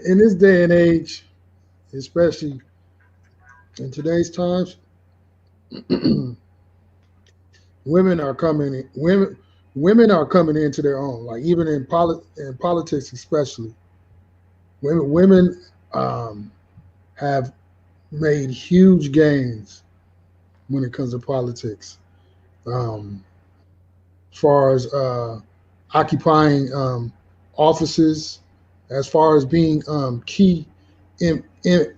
in this day and age, especially in today's times, women are coming. Women are coming into their own. Like even in politics, especially women um, have made huge gains when it comes to politics. Um, as far as occupying offices, as far as being key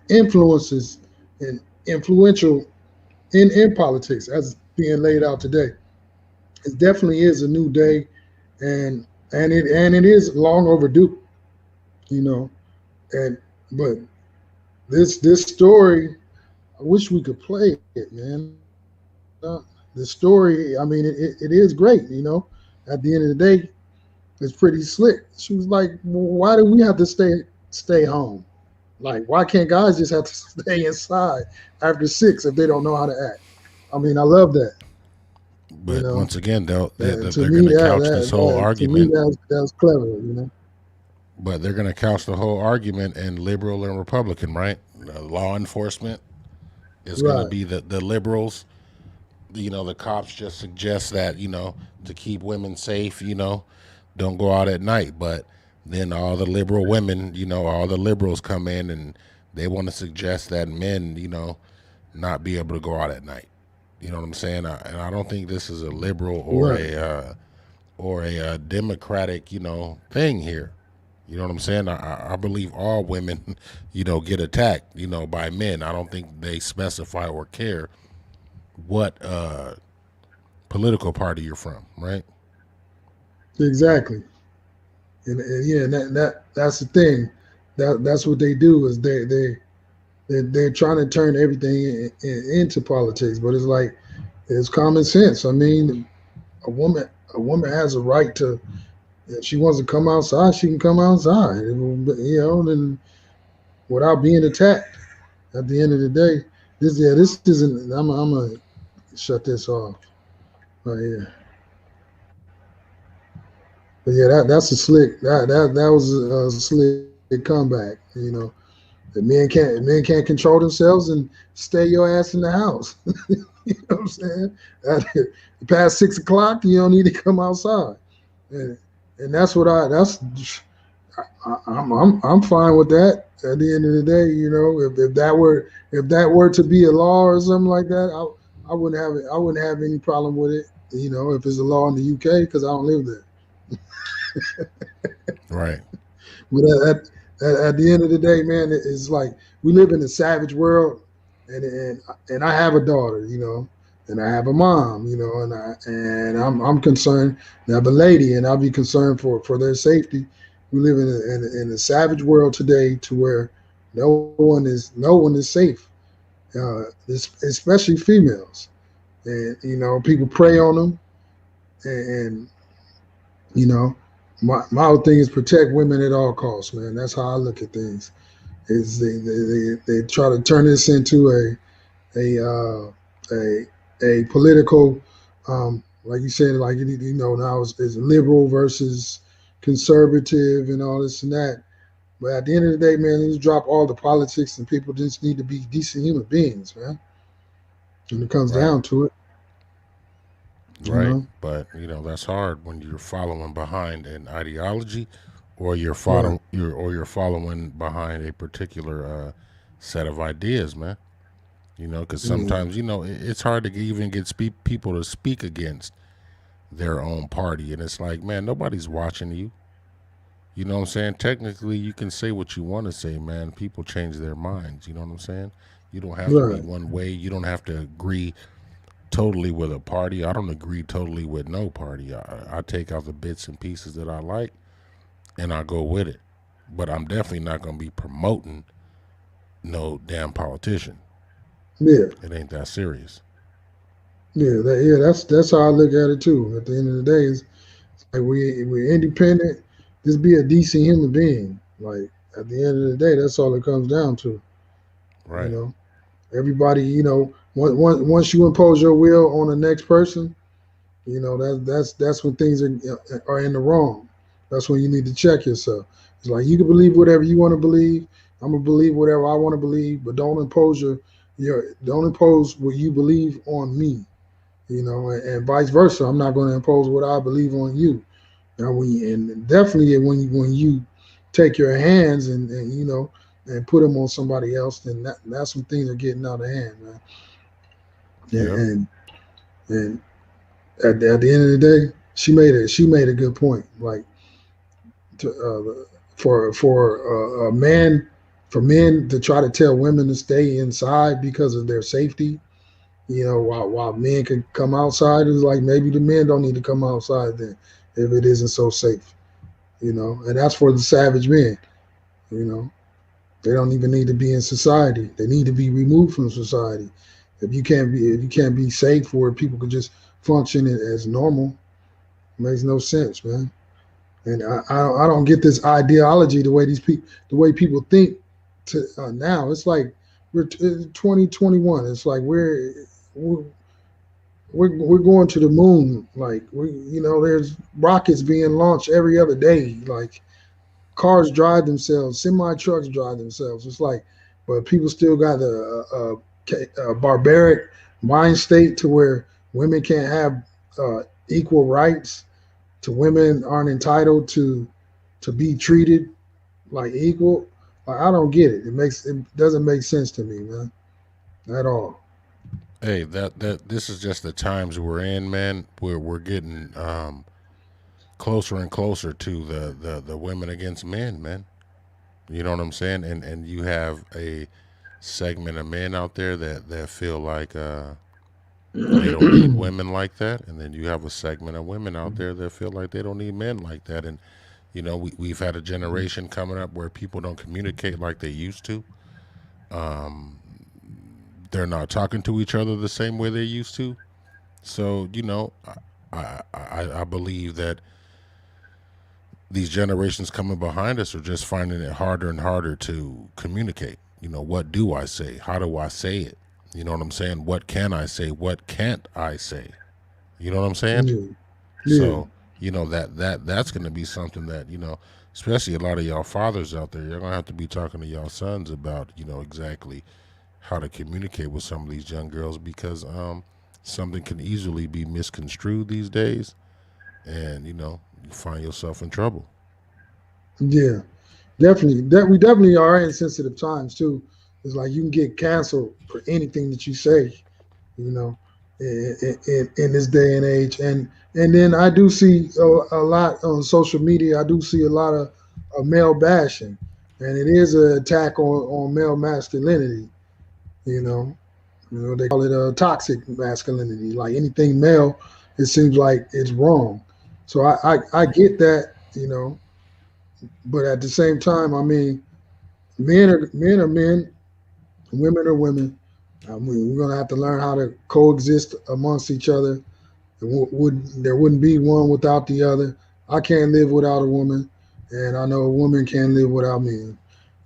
influences and influential in politics as being laid out today. It definitely is a new day, and it is long overdue, you know. And but this story, I wish we could play it, man. The story, I mean, it is great, you know. At the end of the day, it's pretty slick. She was like, well, "Why do we have to stay home? Like, why can't guys just have to stay inside after 6 if they don't know how to act?" I mean, I love that, you But know. once again, And to they're me, going to couch this whole to me argument. that's clever, you know. But they're going to couch the whole argument in liberal and Republican, right? Law enforcement is going to Right, be the liberals. The cops just suggest that, to keep women safe, don't go out at night. But then all the liberal women, all the liberals come in and they want to suggest that men, not be able to go out at night. You know what I'm saying? And I don't think this is a liberal right, or a democratic, thing here. You know what I'm saying? I believe all women, get attacked, by men. I don't think they specify or care what political party you're from, right? exactly. And yeah, that's the thing. That's what they do is they're trying to turn everything into politics, but it's like it's common sense. I mean, a woman a woman has a right to. If she wants to come outside, she can come outside. You know, and without being attacked. At the end of the day, this isn't. I'm gonna shut this off right here. But yeah, that's a slick. That was a slick comeback. You know, the men can't control themselves and stay your ass in the house. You know what I'm saying? Past 6 o'clock, you don't need to come outside, and that's what I'm fine with that. At the end of the day, you know, if that were to be a law or something like that, I wouldn't have any problem with it. You know, if it's a law in the UK because I don't live there. Right, But at the end of the day, man, it's like we live in a savage world, and I have a daughter, you know, and I have a mom, you know, I'm concerned. And I have a lady, and I'll be concerned for their safety. We live in a savage world today, to where no one is safe, especially females, and you know, people prey on them, and you know, my whole thing is protect women at all costs, man. That's how I look at things. Is they try to turn this into a political, like you said, like you know, now it's liberal versus conservative and all this and that. But at the end of the day, man, you drop all the politics and people just need to be decent human beings, man. When it comes right, down to it, you right. know. But that's hard when you're following behind an ideology, or Right. you're following behind a particular set of ideas, man. Because Yeah. sometimes it's hard to even get people to speak against their own party, and it's like, man, nobody's watching you. You know what I'm saying? Technically, you can say what you want to say, man. People change their minds. You know what I'm saying? You don't have to be Right. one way. You don't have to agree totally with a party. I don't agree totally with no party. I take out the bits and pieces that I like and I go with it. But I'm definitely not going to be promoting no damn politician. Yeah. It ain't that serious. Yeah. That's how I look at it too. At the end of the day, it's like we're independent. Just be a decent human being. Like at the end of the day, that's all it comes down to. You Right. know, everybody. You know, once you impose your will on the next person, you know that's when things are in the wrong. That's when you need to check yourself. It's like you can believe whatever you want to believe. I'm gonna believe whatever I want to believe, but don't impose what you believe on me. You know, and vice versa. I'm not going to impose what I believe on you. Now, and definitely when you take your hands and you know and put them on somebody else, then that's when things are getting out of hand, man. Yep. And at the end of the day, she made a good point. Like for a man, for men to try to tell women to stay inside because of their safety. While men can come outside, it's like maybe the men don't need to come outside then if it isn't so safe. And that's for the savage men. You know, they don't even need to be in society. They need to be removed from society. If you can't be safe where people can just function as normal, it makes no sense, man. And I don't get this ideology the way people think now. It's like we're 2021. It's like we're we're going to the moon. Like there's rockets being launched every other day. Like cars drive themselves, semi trucks drive themselves. It's like, but people still got a barbaric mind state to where women can't have equal rights. To women aren't entitled to be treated like equal. Like, I don't get it. It doesn't make sense to me, man, at all. Hey, that this is just the times we're in, man. We're getting closer and closer to the women against men, man. You know what I'm saying? And you have a segment of men out there that feel like they don't need women like that, and then you have a segment of women out there that feel like they don't need men like that. And we've had a generation coming up where people don't communicate like they used to. They're not talking to each other the same way they used to. So I believe that these generations coming behind us are just finding it harder and harder to communicate. What do I say? How do I say it? You know what I'm saying? What can I say? What can't I say? You know what I'm saying? Yeah, yeah, So, that's going to be something that, especially a lot of y'all fathers out there, you're going to have to be talking to y'all sons about, exactly how to communicate with some of these young girls because something can easily be misconstrued these days and, you find yourself in trouble. yeah. Definitely. That we definitely are in sensitive times too. It's like you can get canceled for anything that you say. You know, in this day and age. And then I do see a lot on social media. I do see a lot of male bashing, and it is an attack on male masculinity. You know, they call it a toxic masculinity. Like anything male, it seems like it's wrong. So I get that. But at the same time, I mean, men are men, women are women. I mean, we're gonna have to learn how to coexist amongst each other. There wouldn't be one without the other. I can't live without a woman, and I know a woman can't live without men.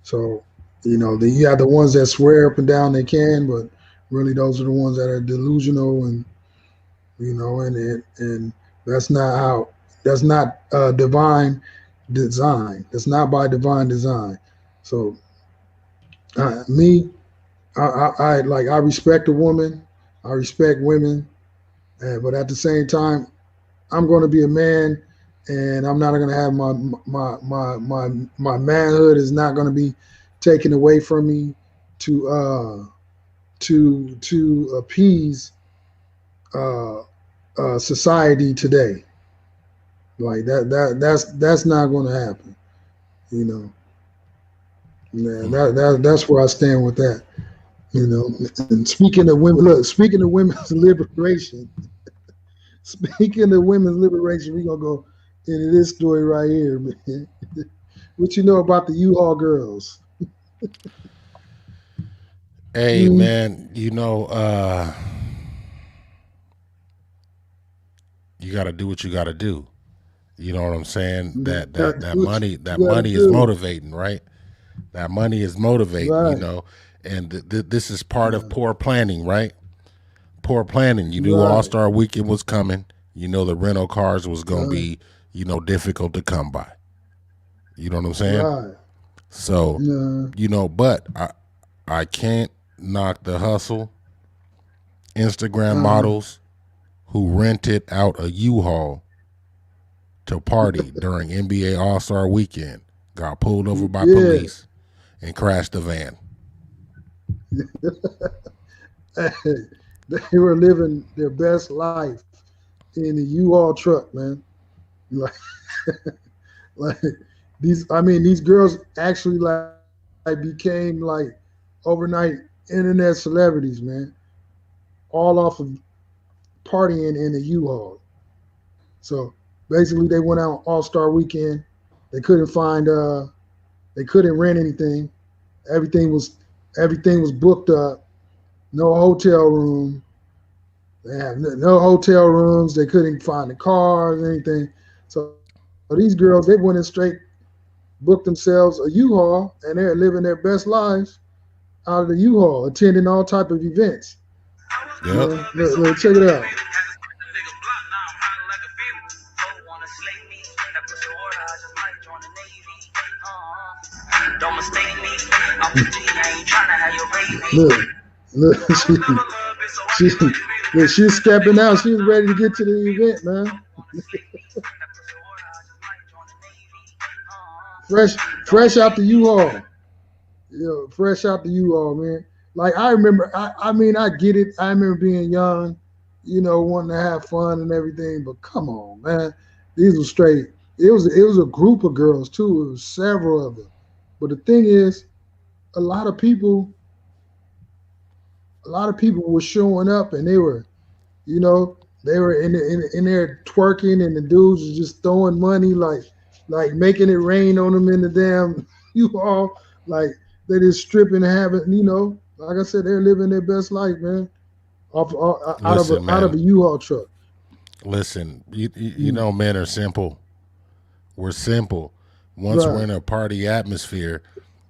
So, you have the ones that swear up and down they can, but really those are the ones that are delusional, and and that's not how. That's not divine design. That's not by divine design. So, me, I respect a woman. I respect women, but at the same time, I'm going to be a man, and I'm not going to have my manhood is not going to be taken away from me to appease uh, society today. Like that's not going to happen. You know, man. Hmm. That's where I stand with that. And speaking of women, look, speaking of women's liberation, speaking of women's liberation, we're gonna go into this story right here, man. What you know about the U-Haul girls? Hey, Mm, man, you got to do what you got to do. You know what I'm saying? you That gotta that that do what money that you gotta money is do. motivating, right? That money is motivating, Right, and this is part of right, poor planning, right? Poor planning. You knew All right, Star Weekend was coming. You know the rental cars was gonna right, be, difficult to come by. You know what I'm saying? right. So, Nah, but I can't knock the hustle. Instagram uh-huh. models who rented out a U-Haul to party during NBA All Star Weekend got pulled over by Yeah, police and crashed the van. they were living their best life in the U-Haul truck, man. Like, like these girls actually like became like overnight internet celebrities, man. All off of partying in a U-Haul. So basically, they went out All Star Weekend. They couldn't find, they couldn't rent anything. Everything was everything was booked up. No hotel room. They had no hotel rooms. They couldn't find the cars, anything. So these girls, they went in straight, booked themselves a U-Haul, and they're living their best lives out of the U-Haul, attending all type of events. I was You never Yep. know, loved it, so I check kept it it out. faded. Had to spin the nigga block, now I'm hot like a fever. Don't wanna slay me, that push your order, I just might join the Navy. Don't mistake me, I'm the G, I ain't tryna have your baby. Look, look, I was never loved it, so I she, kept it faded. look, Had to she's spin the stepping nigga out. block, She's now I'm ready to hot get to like a the fever. event, man. Don't wanna slay me, that push your order, I just might join the Navy. Fresh, Don't fresh out mistake the me. U-Haul. Fresh out the U-Haul, man. Like I remember, I mean, I get it. I remember being young, wanting to have fun and everything. But come on, man, these were straight. It was a group of girls too. It was several of them. But the thing is, a lot of people, a lot of people were showing up, and you know, they were in there twerking, and the dudes was just throwing money, like making it rain on them in the damn U-Haul, like they just stripping and having, like I said, they're living their best life, man, Listen, out of man. a U-Haul truck. Listen. You Mm, know, men are simple. We're simple. Once we're right. in a party atmosphere,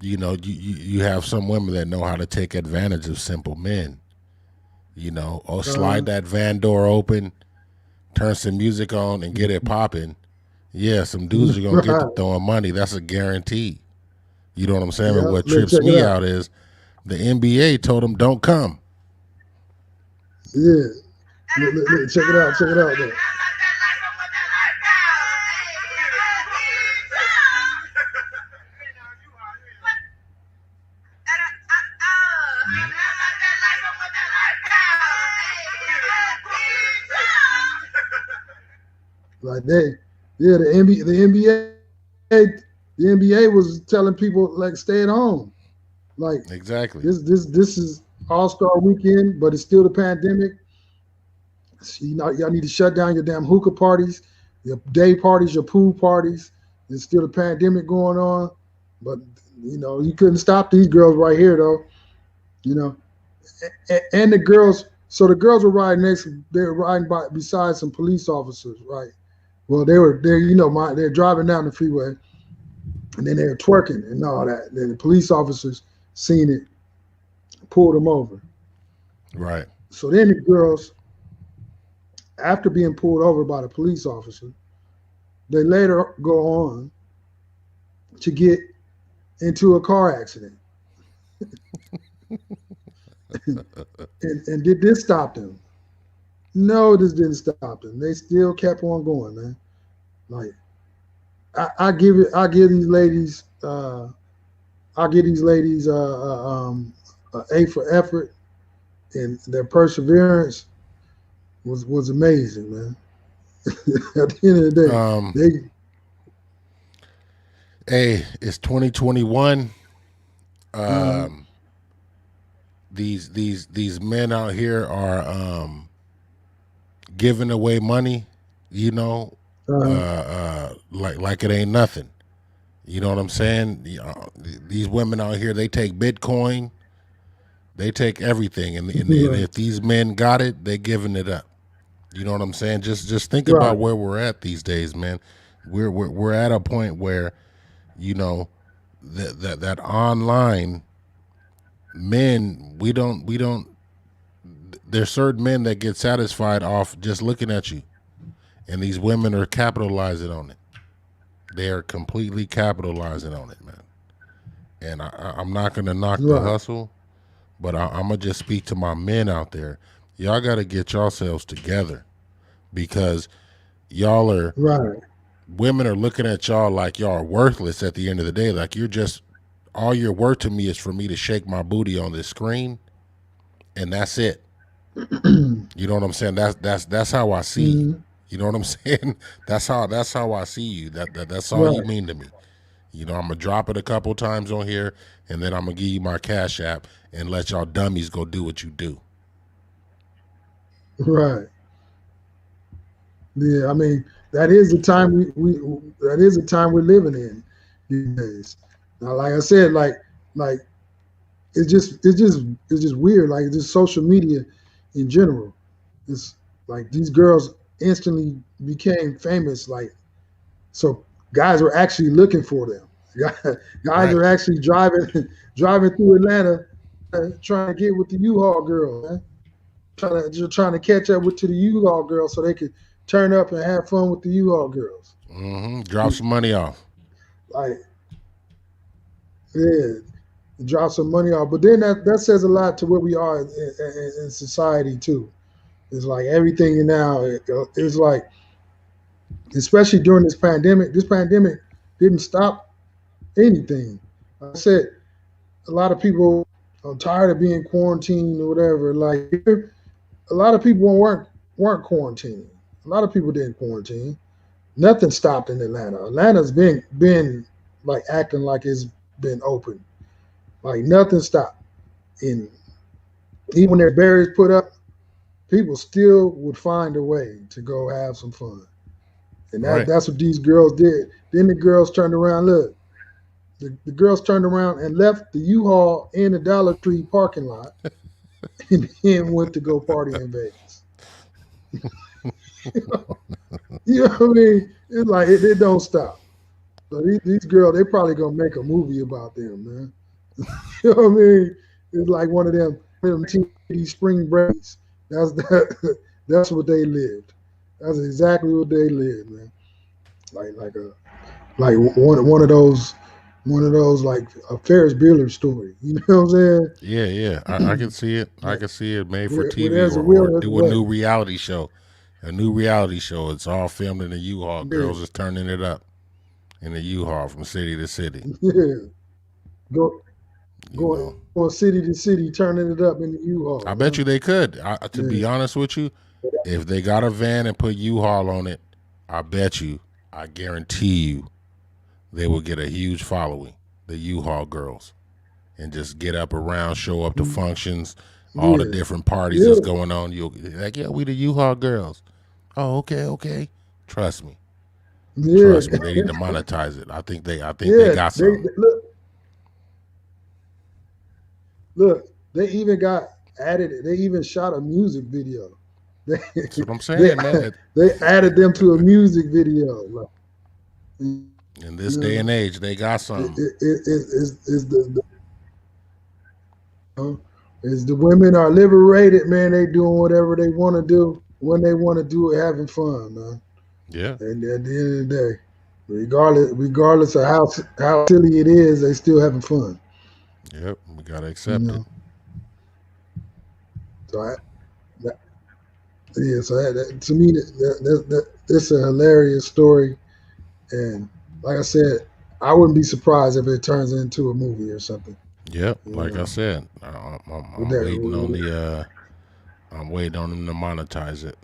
you have some women that know how to take advantage of simple men. Or slide Uh, that van door open, turn some music on, and get it popping. Yeah, some dudes are gonna get to right. throwing money. That's a guarantee. You know what I'm saying? But Yeah. what Look, trips check it me out. out is the NBA told them don't come. Yeah. Look, check it out. Check it out. Though. Like yeah, the NBA was telling people like stay at home. Like Exactly. this is All Star Weekend, but it's still the pandemic. So, y'all need to shut down your damn hookah parties, your day parties, your pool parties. There's still a pandemic going on, but you couldn't stop these girls right here though. You know, and the girls. So the girls were riding next. They were riding beside some police officers, right? Well, they were there. They're driving down the freeway, and then they were twerking and all that. Then the police officers seen it, pulled them over. Right. So then the girls, after being pulled over by the police officer, they later go on to get into a car accident. And did this stop them? No, this didn't stop them. They still kept on going, man. Like I give these ladies, I give these ladies a A for effort, and their perseverance was amazing, man. At the end of the day, Um. they Hey, it's 2021. uh, Um. These men out here are giving away money. You know, uh, like it ain't nothing. You know what I'm saying? These women out here, they take Bitcoin, they take everything, and right, if these men got it, they giving it up. You know what I'm saying? Just think about right, where we're at these days, man. We're at a point where you know that online men we don't. There's certain men that get satisfied off just looking at you, and these women are capitalizing on it. They are completely capitalizing on it, man. And I'm not gonna knock the right, hustle, but I'm gonna just speak to my men out there. Y'all got to get yourselves together because y'all are right, women are looking at y'all like y'all are worthless at the end of the day. Like you're just all you're worth to me is for me to shake my booty on this screen, and that's it. You know what I'm saying? That's how I see you. mm, You know what I'm saying? That's how I see you. That's all you right, mean to me. I'm gonna drop it a couple times on here, and then I'm gonna give you my cash app and let y'all dummies go do what you do. Right. Yeah. I mean, that is the time we that is the time we're living in these days. Now, like I said, like it's just weird. Like just social media in general. It's like these girls instantly became famous. Like so, guys were actually looking for them. Guys Right. are actually driving driving through Atlanta, trying to get with the U-Haul girls, man. Trying to catch up with to the U-Haul girls so they could turn up and have fun with the U-Haul girls. Drop some money off. Like, yeah, drop some money off. But then that says a lot to where we are in society too. It's like everything now is like, especially during this pandemic. This pandemic didn't stop anything. Like I said, a lot of people are tired of being quarantined or whatever. Like a lot of people weren't quarantining. A lot of people didn't quarantine. Nothing stopped in Atlanta. Atlanta's been like acting like it's been open. Like nothing stopped. And even when there's barriers put up, people still would find a way to go have some fun. And Right. that's what these girls did. Then the girls turned around. Look, the girls turned around and left the U-Haul in the Dollar Tree parking lot and then went to go party in Vegas. You know what I mean? It's like it don't stop. So these girls, they probably gonna make a movie about them, man. You know what I mean? It's like one of them TV spring breaks. That's that. That's what they lived. That's exactly what they lived, man. Like one of those like a Ferris Bueller story. You know what I'm saying? Yeah, yeah. I can see it. I Like can see it made for where TV there's a or will, there's a do a new way. reality show. A new reality show. It's all filmed in a U-Haul. Yeah, Girls is turning it up in a U-Haul from city to city. yeah. Go You know. going city to city, turning it up in the U-Haul, I bet man. you they could. To be Yeah, honest with you, if they got a van and put U-Haul on it, I bet you, I guarantee you, they will get a huge following. The U-Haul girls, and just get up around, show up to functions, all the yeah, different parties yeah, that's going on. You'll like, yeah, we the U-Haul girls. Oh, okay, okay. Trust me, yeah, trust me. They need to monetize it. I think they yeah. got They something. look. They even got added. They even shot a music video. They That's what I'm they saying, man. they added them to a music video. Like, you In this know, day and age, they got something. is the know, is the women are liberated, man. They doing whatever they want to do when they want to do it, having fun, man. Yeah. And at the end of the day, regardless of how silly it is, they still having fun. Yep. We gotta You accept it. know. So that, yeah. So to me, it's a hilarious story, and like I said, I wouldn't be surprised if it turns into a movie or something. Yep. You Like I know, said, with I'm that. waiting on the. I'm waiting on them to monetize it.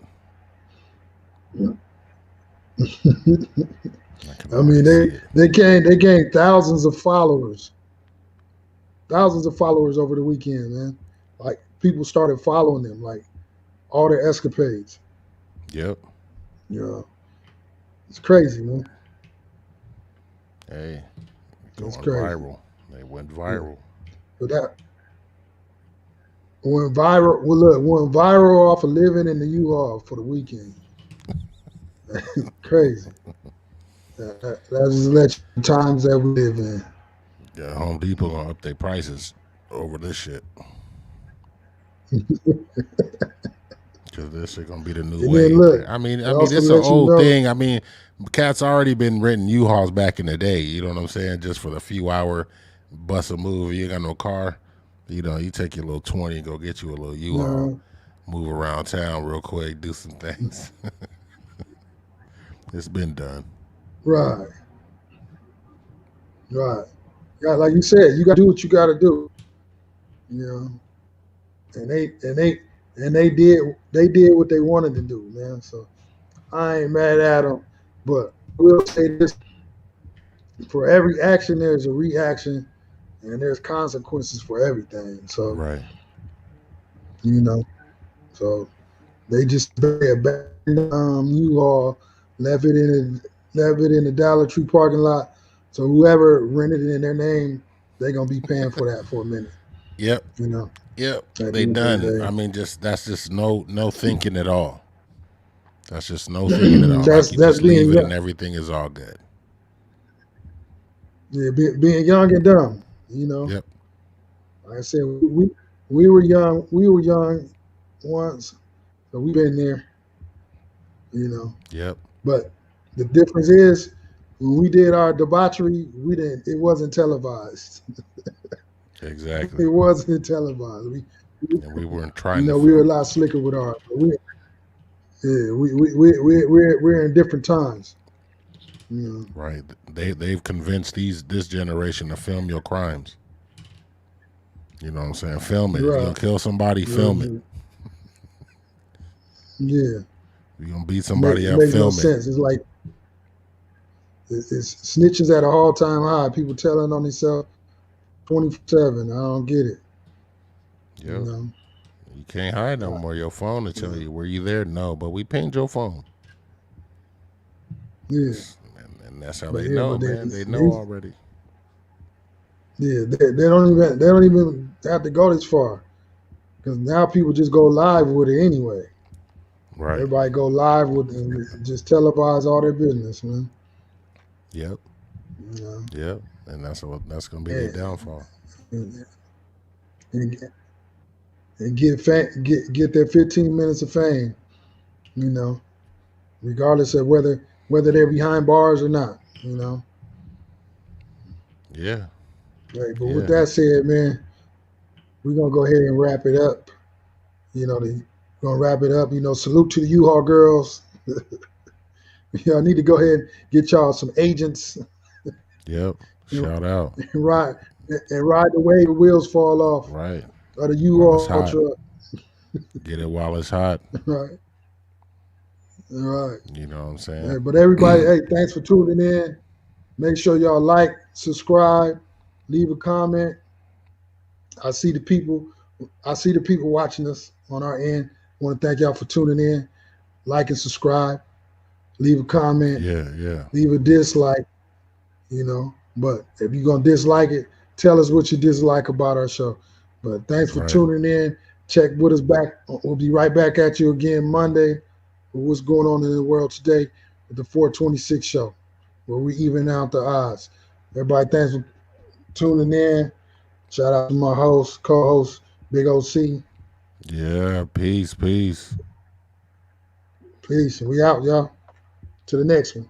I can I mean, already see it. they gained thousands of followers over the weekend, man. Like people started following them, like all their escapades. Yep. You know, it's crazy, man. Hey, It's going crazy. viral. They went Yeah. viral. But that went viral. Well, look, went viral off of living in the U-Haul for the weekend. Crazy. That just let you know the times that we live in. Yeah, Home Depot gonna up their prices over this shit because this shit gonna be the new And then wave. look, I it mean, also it's an lets you old know, thing. I mean, cats already been renting U-Hauls back in the day. You know what I'm saying? Just for the few hour bus a move. You ain't got no car. You take your little 20, go get you a little U-Haul, uh, move around town real quick, do some things. It's been done. right, right. Yeah, like you said, you got to do what you got to do. You know, and they did what they wanted to do, man. So I ain't mad at them, but I will say this: for every action there's a reaction, and there's consequences for everything. So Right. you know, so they just abandoned U-Haul, left it in left it in the Dollar Tree parking lot. So whoever rented it in their name, they're gonna be paying for that for a minute. Yep. You know, Yep. at the They end of done. the I day. mean, just that's just no thinking at all. That's just no thinking at all. Like you That's just leave being it and young. everything is all good. Yeah, being young and dumb. You know, Yep. like I said, we were young. We were young once, so we've been there. You know, Yep. but the difference is when we did our debauchery, we didn't. It wasn't televised. Exactly. It wasn't televised. And we weren't You trying to know, we were a film it. lot slicker with ours. But yeah, we're in different times. You Right. They've convinced this generation to film your crimes. You know what I'm saying? Film it. know, If you're gonna right? kill somebody, film it. Yeah, yeah. If you're gonna beat Make somebody it up, makes no film it. sense. It's like it's snitches at an all time high. People telling on themselves 24/7. I don't get it. You Yep. know, You can't hide no uh, more. Your phone will tell yeah, you, were you there? No, but we pinged your phone. yeah. And that's how But they yeah, know, but man. They know already. yeah, they don't even have to go this far because now people just go live with it anyway. Right. Everybody go live with and just televise all their business, man. Yep. You know, Yep. And that's gonna be their and, downfall. and, and get their 15 minutes of fame. You know, regardless of whether they're behind bars or not. You know, Yeah. right. But with Yeah. that said, man, we're gonna go ahead and wrap it up. You know, gonna wrap it up. You know, salute to the U-Haul girls. Y'all need to go ahead and get y'all some agents Yep. and, Shout out. and ride the wave the wheels fall off Right. of the While it's U-Haul hot. truck. Get it while it's hot. Right, all right. You know what I'm Hey, saying? but everybody, hey, thanks for tuning in. Make sure y'all like, subscribe, leave a comment. I see the people. I see the people watching us on our end. I want to thank y'all for tuning in. Like and subscribe. Leave a comment. Yeah. Yeah. Leave a dislike. You know, but if you're gonna dislike it, tell us what you dislike about our show. But thanks for Right. tuning in. Check with us back. We'll be right back at you again Monday with what's going on in the world today with the 426 show, where we even out the odds. Everybody, thanks for tuning in. Shout out to my host, co-host, Big OC. Yeah. Peace. Peace. Peace. We out, y'all. To the next one.